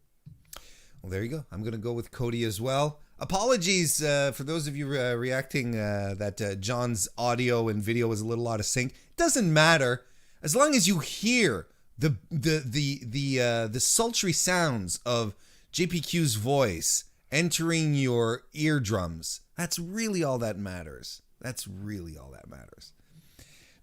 Well, there you go. I'm going to go with Cody as well. Apologies for those of you reacting that John's audio and video was a little out of sync. It doesn't matter as long as you hear the sultry sounds of JPQ's voice entering your eardrums. That's really all that matters.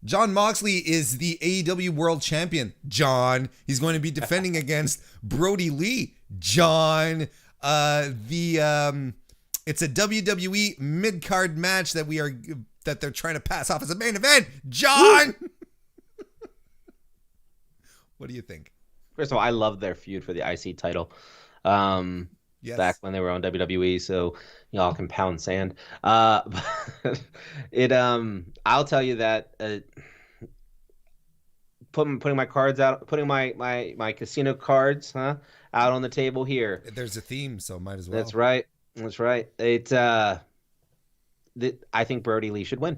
Jon Moxley is the AEW World Champion. John, he's going to be defending against Brody Lee. John, it's a WWE mid-card match that they're trying to pass off as a main event. John! What do you think? First of all, I love their feud for the IC title. Yes. Back when they were on WWE, so y'all can pound sand. I'll tell you that putting my cards out, putting my casino cards out on the table here. There's a theme, so might as well. That's right. I think Brody Lee should win.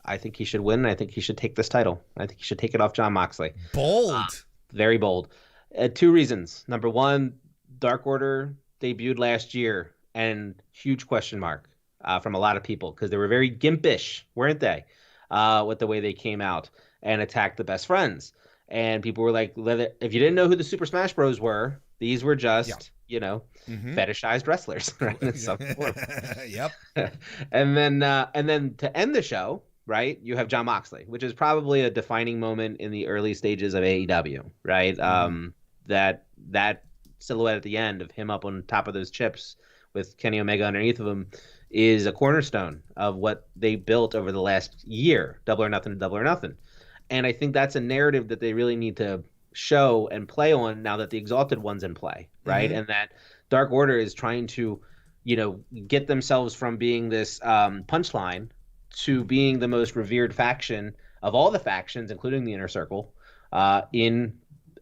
I think he should win. I think he should take this title. I think he should take it off Jon Moxley. Bold. Very bold. 2 reasons. Number one, Dark Order debuted last year, and huge question mark from a lot of people because they were very gimpish, weren't they, with the way they came out and attacked the Best Friends. And people were like, if you didn't know who the Super Smash Bros. Were, these were just fetishized wrestlers, right? In some form. Yep. And then to end the show, right, you have Jon Moxley, which is probably a defining moment in the early stages of AEW, right? That silhouette at the end of him up on top of those chips with Kenny Omega underneath of him is a cornerstone of what they built over the last year, Double or Nothing to Double or Nothing. And I think that's a narrative that they really need to show and play on now that the Exalted One's in play, right? And that Dark Order is trying to, get themselves from being this punchline to being the most revered faction of all the factions, including the Inner Circle, in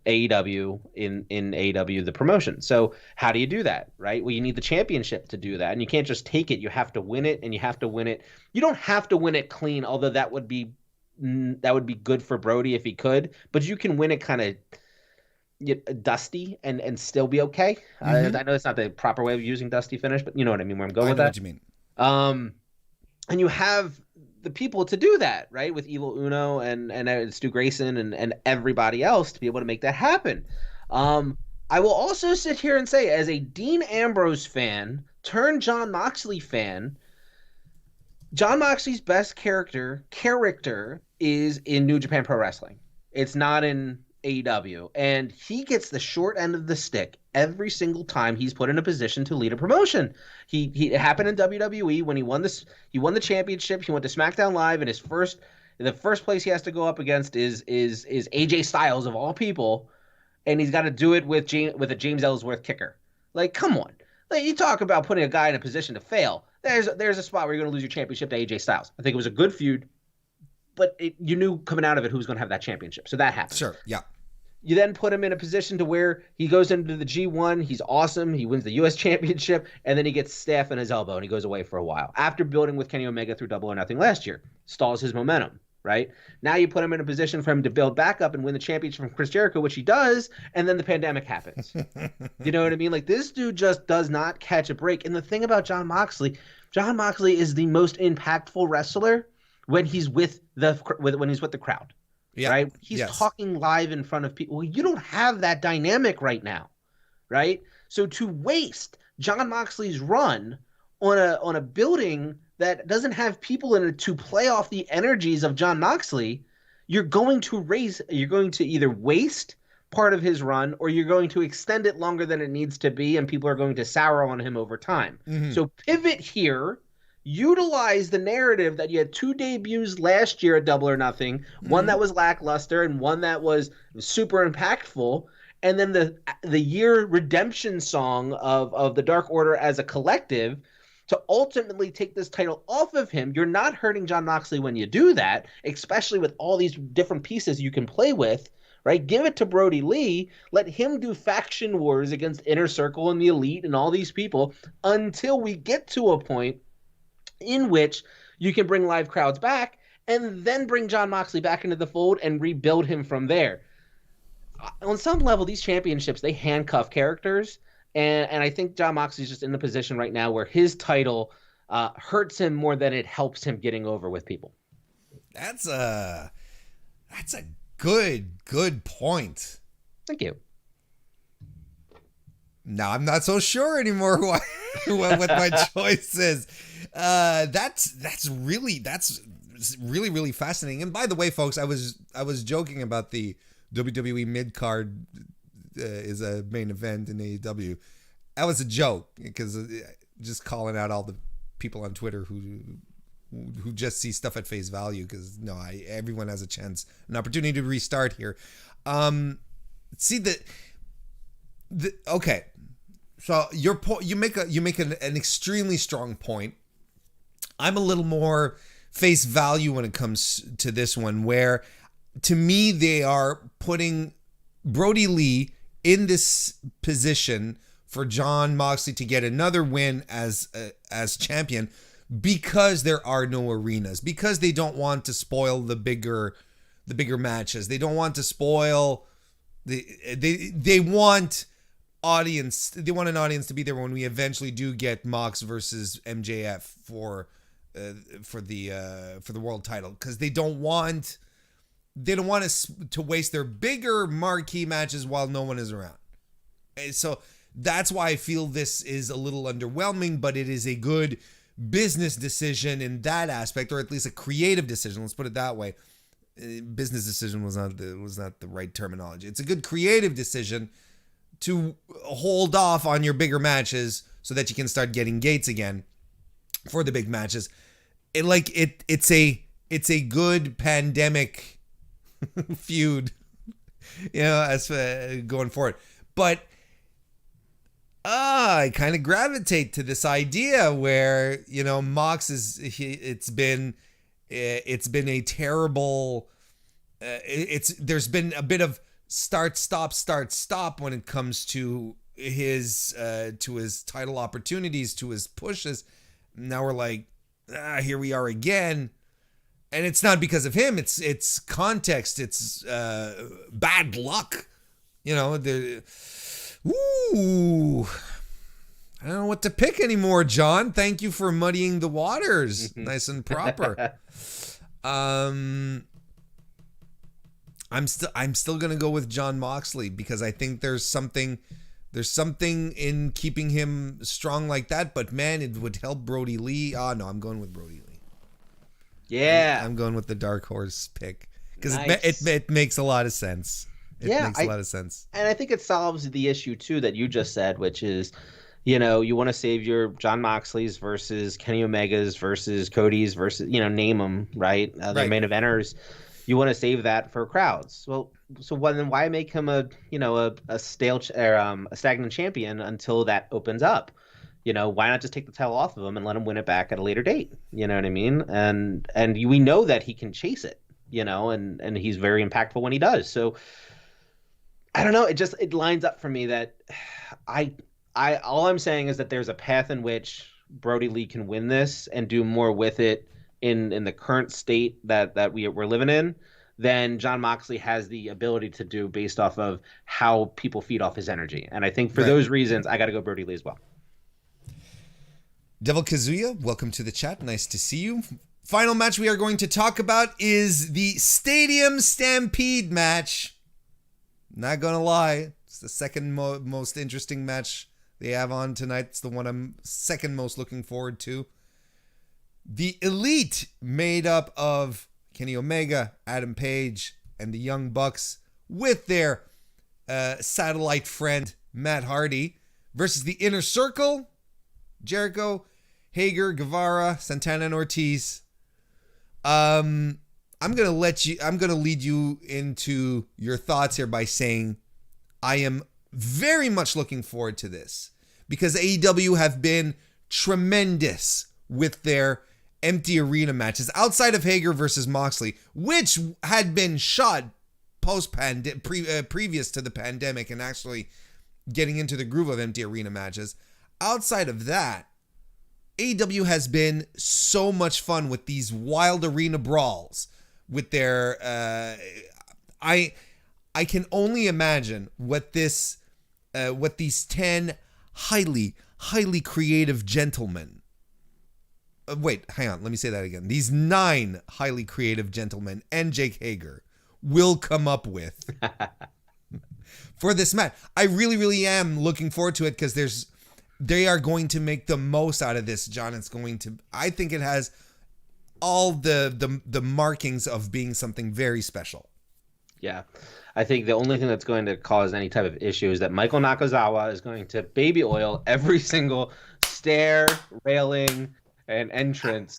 AEW, in AEW, the promotion. So how do you do that, right? Well, you need the championship to do that, and you can't just take it. You have to win it, and you have to win it. You don't have to win it clean, although that would be good for Brody if he could, but you can win it kind of dusty and still be okay. I know it's not the proper way of using dusty finish, but you know what I mean, where I'm going with that. I know what you mean. And you have the people to do that, right? With Evil Uno and Stu Grayson and everybody else to be able to make that happen. I will also sit here and say, as a Dean Ambrose fan turned Jon Moxley fan, Jon Moxley's best character is in New Japan Pro Wrestling. It's not in AEW. And he gets the short end of the stick every single time he's put in a position to lead a promotion. It happened in WWE when he won the championship. He went to SmackDown Live, and the first place he has to go up against is AJ Styles of all people, and he's got to do it with a James Ellsworth kicker. Like, come on. Like, you talk about putting a guy in a position to fail. There's a spot where you're going to lose your championship to AJ Styles. I think it was a good feud, but you knew coming out of it who was going to have that championship. So that happened. Sure, yeah. You then put him in a position to where he goes into the G1. He's awesome. He wins the U.S. championship, and then he gets staph in his elbow, and he goes away for a while. After building with Kenny Omega through Double or Nothing last year, stalls his momentum, right? Now you put him in a position for him to build back up and win the championship from Chris Jericho, which he does, and then the pandemic happens. You know what I mean? Like, this dude just does not catch a break. And the thing about Jon Moxley is the most impactful wrestler when he's with the crowd. Yeah, right? He's talking live in front of people. Well, you don't have that dynamic right now, right? So to waste Jon Moxley's run on a building that doesn't have people in it to play off the energies of Jon Moxley, you're going to either waste part of his run, or you're going to extend it longer than it needs to be, and people are going to sour on him over time. So pivot here. Utilize the narrative that you had two debuts last year at Double or Nothing, one that was lackluster and one that was super impactful, and then the year redemption song of the Dark Order as a collective to ultimately take this title off of him. You're not hurting Jon Moxley when you do that, especially with all these different pieces you can play with, right? Give it to Brody Lee. Let him do faction wars against Inner Circle and the Elite and all these people until we get to a point in which you can bring live crowds back and then bring Jon Moxley back into the fold and rebuild him from there. On some level, these championships, they handcuff characters, and I think Jon Moxley's just in the position right now where his title hurts him more than it helps him getting over with people. That's a good point. Thank you. Now I'm not so sure anymore what my choice is. That's really fascinating. And by the way, folks, I was joking about the WWE mid card is a main event in AEW. That was a joke, because just calling out all the people on Twitter who just see stuff at face value. Because everyone has an opportunity to restart here. See okay. So your point, you make an extremely strong point. I'm a little more face value when it comes to this one, where to me they are putting Brody Lee in this position for Jon Moxley to get another win as champion, because there are no arenas, because they don't want to spoil the bigger matches. They don't want to spoil they want audience. They want an audience to be there when we eventually do get Mox versus MJF for the world title, because they don't want us to waste their bigger marquee matches while no one is around. And so That's why I feel this is a little underwhelming, but it is a good business decision in that aspect, or at least a creative decision. Let's put it that way. Business decision was not the right terminology. It's a good creative decision to hold off on your bigger matches so that you can start getting gates again for the big matches. It's a good pandemic feud, as going forward. But I kind of gravitate to this idea where, Mox it's been a terrible, there's been a bit of start, stop when it comes to his title opportunities, to his pushes. Now we're like, here we are again. And it's not because of him. It's context. It's bad luck. Ooh, I don't know what to pick anymore, John. Thank you for muddying the waters, nice and proper. I'm still gonna go with Jon Moxley because I think there's something in keeping him strong like that. But man, it would help Brody Lee. Oh no, I'm going with Brody Lee. Yeah, I'm going with the dark horse pick because nice. it makes a lot of sense. It makes a lot of sense. And I think it solves the issue, too, that you just said, which is, you want to save your Jon Moxley's versus Kenny Omega's versus Cody's versus, name them, right? The main eventers. You want to save that for crowds. Well, so then why make him a stagnant champion until that opens up? Why not just take the title off of him and let him win it back at a later date? You know what I mean? And we know that he can chase it, and he's very impactful when he does. So I don't know. It lines up for me that all I'm saying is that there's a path in which Brody Lee can win this and do more with it in the current state that we're living in than Jon Moxley has the ability to do based off of how people feed off his energy. And I think for those reasons, I got to go Brody Lee as well. Devil Kazuya, welcome to the chat. Nice to see you. Final match we are going to talk about is the Stadium Stampede match. Not gonna lie, it's the second most interesting match they have on tonight. It's the one I'm second most looking forward to. The Elite, made up of Kenny Omega, Adam Page, and the Young Bucks, with their satellite friend Matt Hardy, versus the Inner Circle, Jericho, Hager, Guevara, Santana, and Ortiz. I'm going to lead you into your thoughts here by saying I am very much looking forward to this because AEW have been tremendous with their empty arena matches outside of Hager versus Moxley, which had been shot previous to the pandemic and actually getting into the groove of empty arena matches. Outside of that, AEW has been so much fun with these wild arena brawls. With their, I can only imagine what these 10 highly creative gentlemen. Wait, hang on. Let me say that again. These 9 highly creative gentlemen and Jake Hager will come up with for this match. I really, really am looking forward to it because they are going to make the most out of this, John. I think it has all the markings of being something very special. Yeah. I think the only thing that's going to cause any type of issue is that Michael Nakazawa is going to baby oil every single stair, railing, and entrance.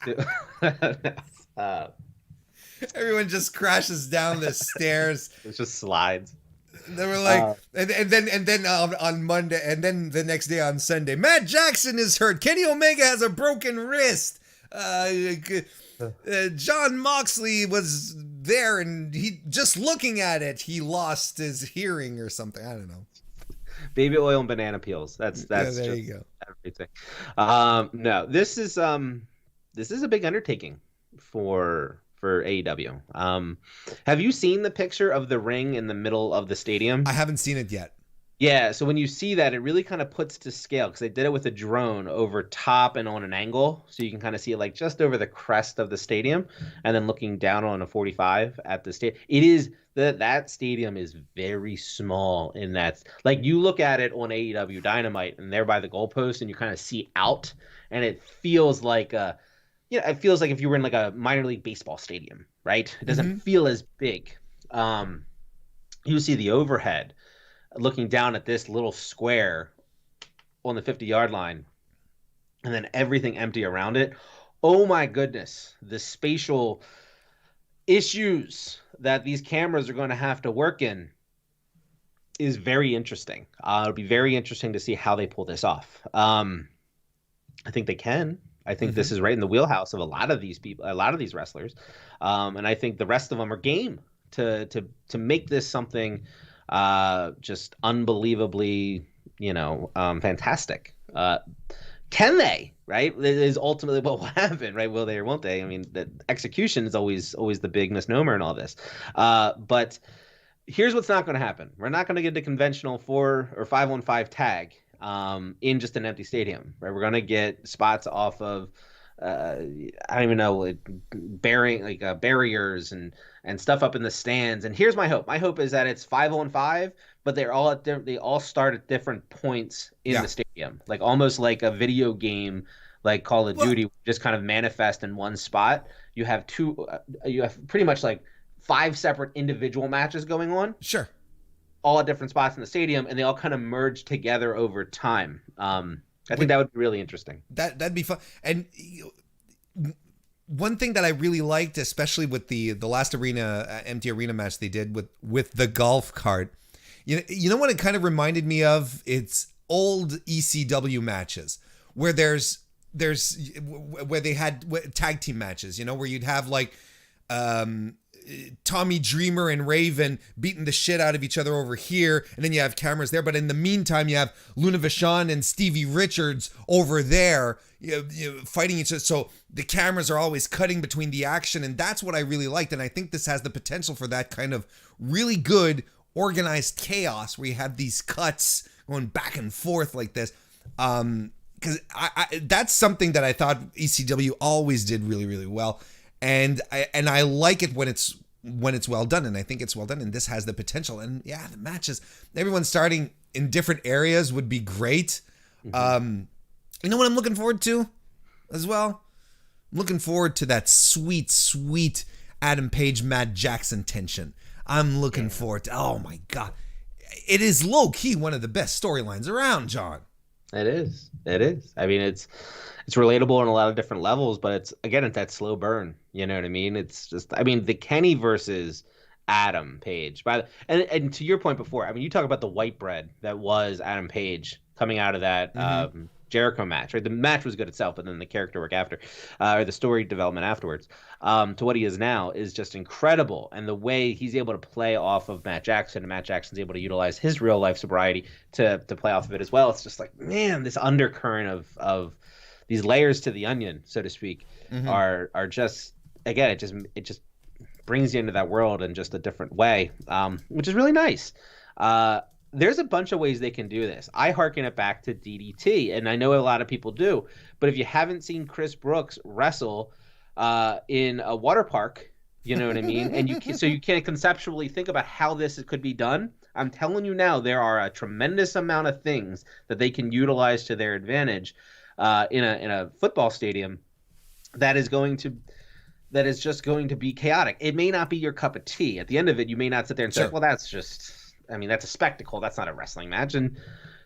Everyone just crashes down the stairs. It just slides. They were like, and then on Monday, and then the next day on Sunday, Matt Jackson is hurt. Kenny Omega has a broken wrist. Jon Moxley was there, and he just looking at it, he lost his hearing or something. I don't know. Baby oil and banana peels. That's there just you go. Everything. No, this is a big undertaking for AEW. Have you seen the picture of the ring in the middle of the stadium? I haven't seen it yet. Yeah, so when you see that, it really kind of puts to scale because they did it with a drone over top and on an angle, so you can kind of see it like just over the crest of the stadium, and then looking down on a 45 at the stadium. It is that stadium is very small in that. Like you look at it on AEW Dynamite, and they're by the goalpost, and you kind of see out, and it feels like it feels like if you were in like a minor league baseball stadium, right? It doesn't feel as big. Um, you see the overhead looking down at this little square on the 50-yard line and then everything empty around it. Oh my goodness, the spatial issues that these cameras are going to have to work in is very interesting. It'll be very interesting to see how they pull this off. I think they can. I think this is right in the wheelhouse of a lot of these people, a lot of these wrestlers, and I think the rest of them are game to make this something just unbelievably, fantastic. Can they? Right? It is ultimately what will happen, right? Will they or won't they? I mean, the execution is always the big misnomer in all this. But here's what's not going to happen. We're not going to get the conventional 4 or 5-on-5 tag in just an empty stadium, right? We're going to get spots off of I don't even know, like barriers and stuff up in the stands. And here's my hope. My hope is that it's 5-on-5, but they all start at different points in the stadium, like almost like a video game, like Call of Duty, just kind of manifest in one spot. You have pretty much like 5 separate individual matches going on. Sure. All at different spots in the stadium, and they all kind of merge together over time. I think that would be really interesting. That'd be fun. And one thing that I really liked, especially with the last empty arena match they did with the golf cart, you know what it kind of reminded me of? It's old ECW matches where where they had tag team matches, where you'd have like Tommy Dreamer and Raven beating the shit out of each other over here, and then you have cameras there. But in the meantime, you have Luna Vachon and Stevie Richards over there, fighting each other. So the cameras are always cutting between the action, and that's what I really liked. And I think this has the potential for that kind of really good organized chaos where you have these cuts going back and forth like this. Because that's something that I thought ECW always did really, really well. And I like it when it's well done, and I think it's well done, and this has the potential. And yeah, the matches, everyone starting in different areas would be great. You know what I'm looking forward to as well? I'm looking forward to that sweet, sweet Adam Page, Matt Jackson tension. I'm looking forward to, oh my God. It is low key one of the best storylines around, John. It is. I mean, it's relatable on a lot of different levels, but it's that slow burn. You know what I mean? It's just, I mean, the Kenny versus Adam Page. And to your point before, I mean, you talk about the white bread that was Adam Page coming out of that Jericho match, right? The match was good itself, but then the character work after, or the story development afterwards, to what he is now is just incredible. And the way he's able to play off of Matt Jackson, and Matt Jackson's able to utilize his real life sobriety to play off of it as well. It's just like, man, this undercurrent of these layers to the onion, so to speak, are just, again, it just brings you into that world in just a different way, which is really nice. There's a bunch of ways they can do this. I hearken it back to DDT, and I know a lot of people do, but if you haven't seen Chris Brooks wrestle in a water park, you know what I mean? And you can't conceptually think about how this could be done. I'm telling you now, there are a tremendous amount of things that they can utilize to their advantage in a football stadium that is just going to be chaotic. It may not be your cup of tea. At the end of it, you may not sit there and say, well, that's just, I mean, that's a spectacle. That's not a wrestling match. And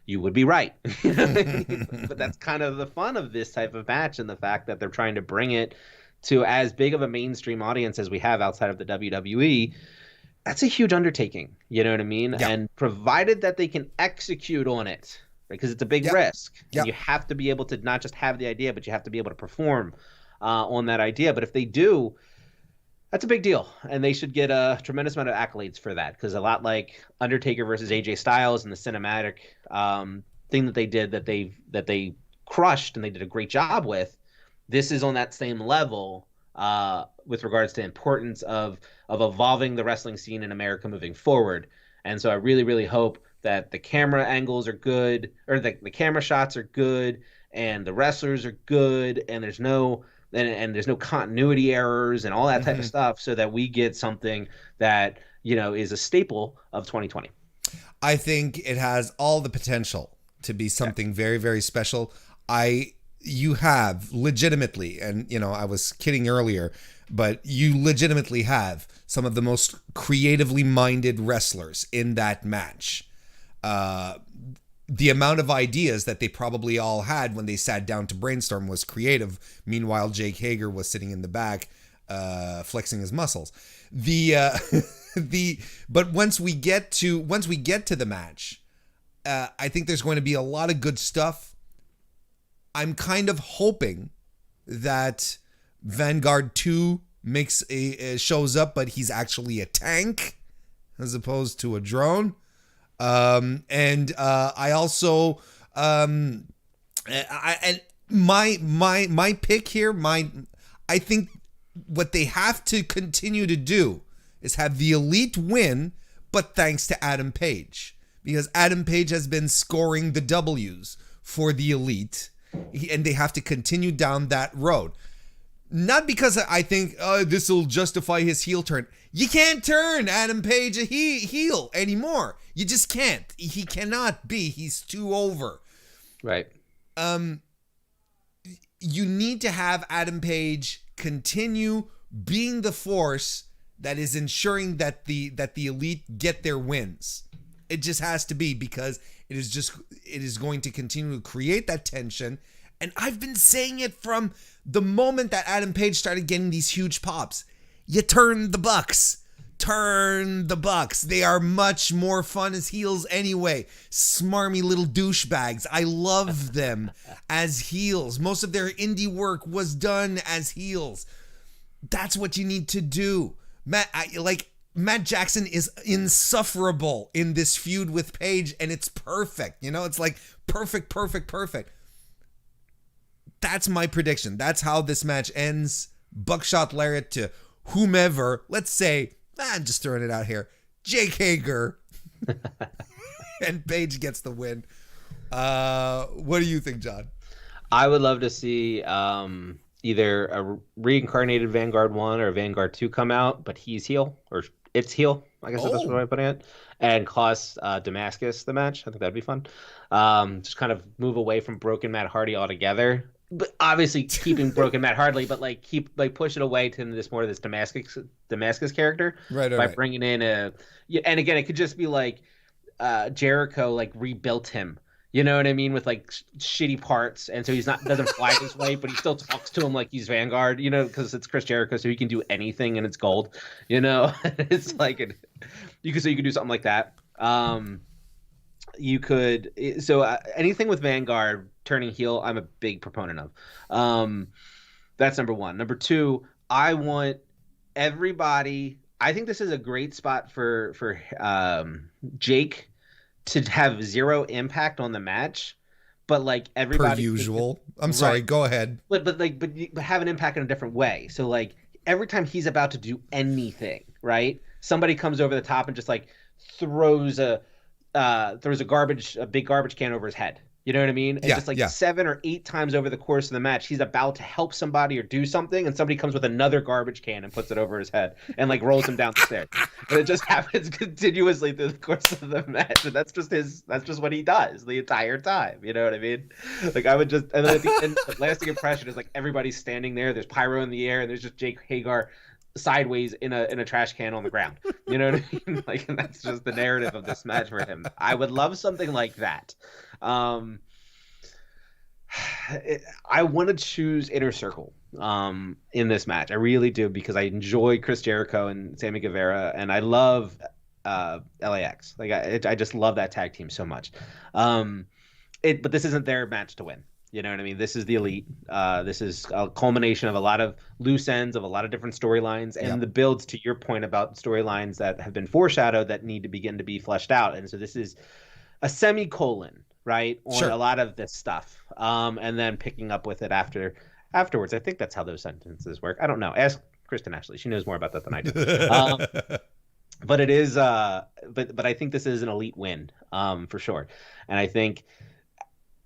you would be right. But that's kind of the fun of this type of match, and the fact that they're trying to bring it to as big of a mainstream audience as we have outside of the WWE. That's a huge undertaking. You know what I mean? Yeah. And provided that they can execute on it, because it's a big risk. And you have to be able to not just have the idea, but you have to be able to perform on that idea. But if they do, that's a big deal, and they should get a tremendous amount of accolades for that, because a lot like Undertaker versus AJ Styles and the cinematic thing that they did, that they crushed and they did a great job with, this is on that same level with regards to importance of evolving the wrestling scene in America moving forward. And so I really, really hope that the camera angles are good, or the camera shots are good, and the wrestlers are good, and there's no continuity errors and all that type of stuff, so that we get something that, you know, is a staple of 2020. I think it has all the potential to be something very, very special. You have legitimately, and you know, I was kidding earlier, but you legitimately have some of the most creatively minded wrestlers in that match. The amount of ideas that they probably all had when they sat down to brainstorm was creative. Meanwhile, Jake Hager was sitting in the back, flexing his muscles. But once we get to the match, I think there's going to be a lot of good stuff. I'm kind of hoping that Vanguard 2 shows up, but he's actually a tank as opposed to a drone. I also my pick here, I think what they have to continue to do is have the Elite win, but thanks to Adam Page, because Adam Page has been scoring the W's for the Elite, and they have to continue down that road. Not because I think this will justify his heel turn. You can't turn Adam Page a heel anymore. You just can't. He cannot be. He's too over. Right. You need to have Adam Page continue being the force that is ensuring that the Elite get their wins. It just has to be, because it is going to continue to create that tension. And I've been saying it from the moment that Adam Page started getting these huge pops. You turn the Bucks. Turn the Bucks. They are much more fun as heels anyway. Smarmy little douchebags. I love them as heels. Most of their indie work was done as heels. That's what you need to do. Matt Jackson is insufferable in this feud with Page, and it's perfect. You know, it's like perfect. That's my prediction. That's how this match ends. Buckshot lariat to whomever. Let's say, I'm just throwing it out here, Jake Hager. And Page gets the win. What do you think, John? I would love to see either a reincarnated Vanguard 1 or Vanguard 2 come out, but he's heel, or it's heel, I guess that's what I put it, and cost Damascus the match. I think that'd be fun. Just kind of move away from Broken Matt Hardy altogether. But obviously keeping Broken Matt Hardy, but push it away to this Damascus character, by bringing in and again, it could just be like Jericho rebuilt him. You know what I mean? With shitty parts, and so doesn't fly his way, but he still talks to him like he's Vanguard. You know, because it's Chris Jericho, so he can do anything and it's gold. You know, it's you could do something like that. You could anything with Vanguard turning heel, I'm a big proponent of. That's number one. Number two, I want everybody. I think this is a great spot for Jake to have zero impact on the match, but everybody per usual. I'm sorry, go ahead. But have an impact in a different way. So every time he's about to do anything, right? Somebody comes over the top and just throws a big garbage can over his head. You know what I mean? And 7 or 8 times over the course of the match, he's about to help somebody or do something, and somebody comes with another garbage can and puts it over his head and rolls him down the stairs. And it just happens continuously through the course of the match. And that's just what he does the entire time. You know what I mean? I would just, and then at the end, the lasting impression is everybody's standing there. There's pyro in the air, and there's just Jake Hager sideways in a trash can on the ground. You know what I mean? And that's just the narrative of this match for him. I would love something like that. I want to choose Inner Circle in this match. I really do, because I enjoy Chris Jericho and Sammy Guevara, and I love LAX. I just love that tag team so much. But this isn't their match to win. You know what I mean? This is the Elite. This is a culmination of a lot of loose ends, of a lot of different storylines, and the builds, to your point about storylines that have been foreshadowed that need to begin to be fleshed out. And so this is a semicolon, right, on a lot of this stuff, and then picking up with it afterwards. I think that's how those sentences work. I don't know. Ask Kristen Ashley. She knows more about that than I do. but it is but I think this is an elite win, for sure. And I think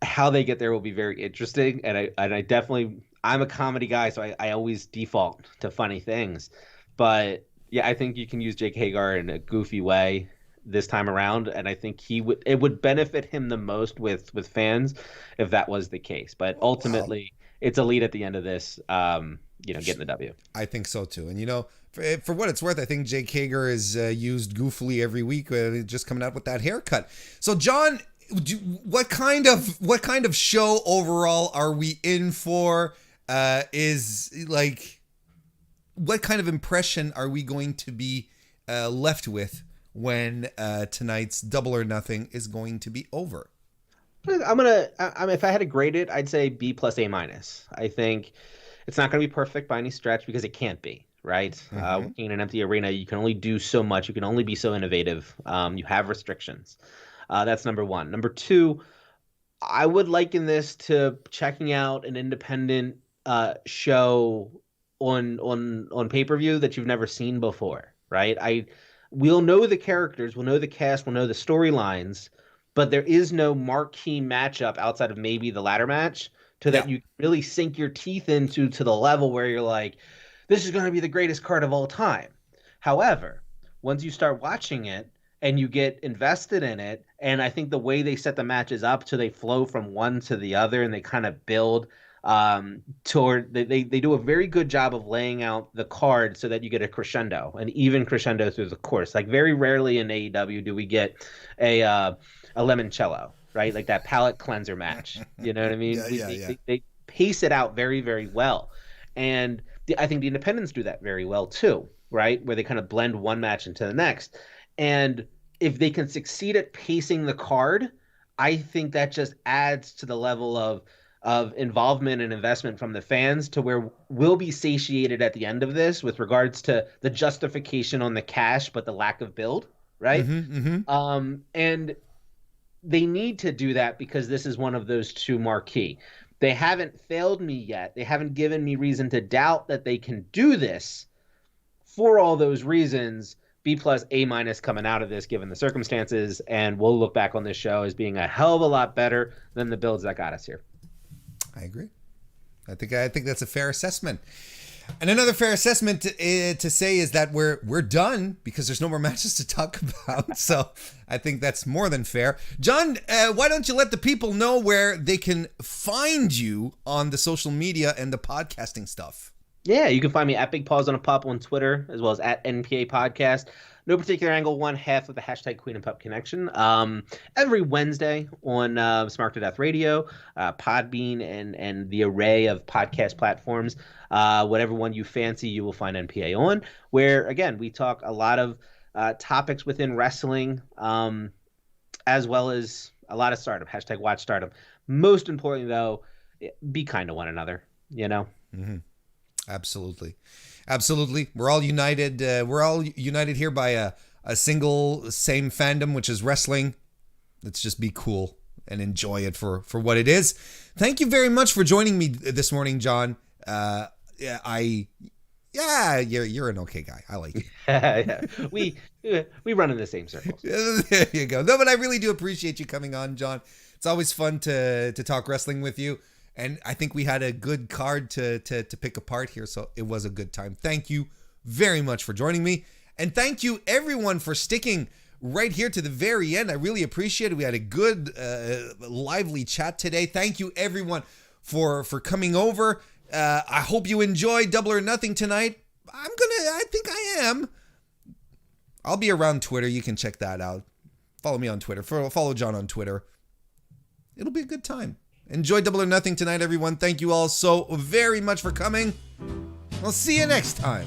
how they get there will be very interesting. And I definitely, I'm a comedy guy, so I always default to funny things. But yeah, I think you can use Jake Hagar in a goofy way this time around, and I think it would benefit him the most with fans if that was the case. But ultimately, it's elite at the end of this, getting the W. I think so too. And for what it's worth, I think Jake Hager is used goofily every week, just coming out with that haircut. So John, what kind of show overall are we in for? What kind of impression are we going to be left with when tonight's Double or Nothing is going to be over? If I had to grade it, I'd say B plus A minus. I think it's not going to be perfect by any stretch because it can't be, right? Mm-hmm. Working in an empty arena, you can only do so much. You can only be so innovative. You have restrictions. That's number one. Number two, I would liken this to checking out an independent show on pay-per-view that you've never seen before, right? We'll know the characters, we'll know the cast, we'll know the storylines, but there is no marquee matchup outside of maybe the ladder match that you really sink your teeth into to the level where you're like, this is going to be the greatest card of all time. However, once you start watching it and you get invested in it, and I think the way they set the matches up so they flow from one to the other and they kind of build they do a very good job of laying out the card so that you get a crescendo, an even crescendo through the course. Like very rarely in AEW do we get a limoncello, right? Like that palate cleanser match. You know what I mean? They pace it out very, very well. And I think the independents do that very well too, right? Where they kind of blend one match into the next. And if they can succeed at pacing the card, I think that just adds to the level of involvement and investment from the fans to where we'll be satiated at the end of this with regards to the justification on the cash, but the lack of build, right? And they need to do that because this is one of those two marquee. They haven't failed me yet. They haven't given me reason to doubt that they can do this. For all those reasons, B plus A minus coming out of this given the circumstances, and we'll look back on this show as being a hell of a lot better than the builds that got us here. I agree. I think that's a fair assessment. And another fair assessment to say is that we're done because there's no more matches to talk about. So I think that's more than fair. John, why don't you let the people know where they can find you on the social media and the podcasting stuff? Yeah, you can find me at Big Paws on a Pup on Twitter, as well as at NPA Podcast. No Particular Angle, one half of the hashtag Queen and Pup Connection. Every Wednesday on Smart to Death Radio, Podbean, and the array of podcast platforms. Whatever one you fancy, you will find NPA on, where, again, we talk a lot of topics within wrestling, as well as a lot of stardom, hashtag watch stardom. Most importantly, though, be kind to one another, you know? Mm-hmm. Absolutely. We're all united. We're all united here by a single same fandom, which is wrestling. Let's just be cool and enjoy it for what it is. Thank you very much for joining me this morning, John. You're an okay guy. I like you. Yeah. We run in the same circles. There you go. No, but I really do appreciate you coming on, John. It's always fun to talk wrestling with you. And I think we had a good card to pick apart here, so it was a good time. Thank you very much for joining me. And thank you, everyone, for sticking right here to the very end. I really appreciate it. We had a good, lively chat today. Thank you, everyone, for coming over. I hope you enjoyed Double or Nothing tonight. I think I am. I'll be around Twitter. You can check that out. Follow me on Twitter. Follow John on Twitter. It'll be a good time. Enjoy Double or Nothing tonight, everyone. Thank you all so very much for coming. I'll see you next time.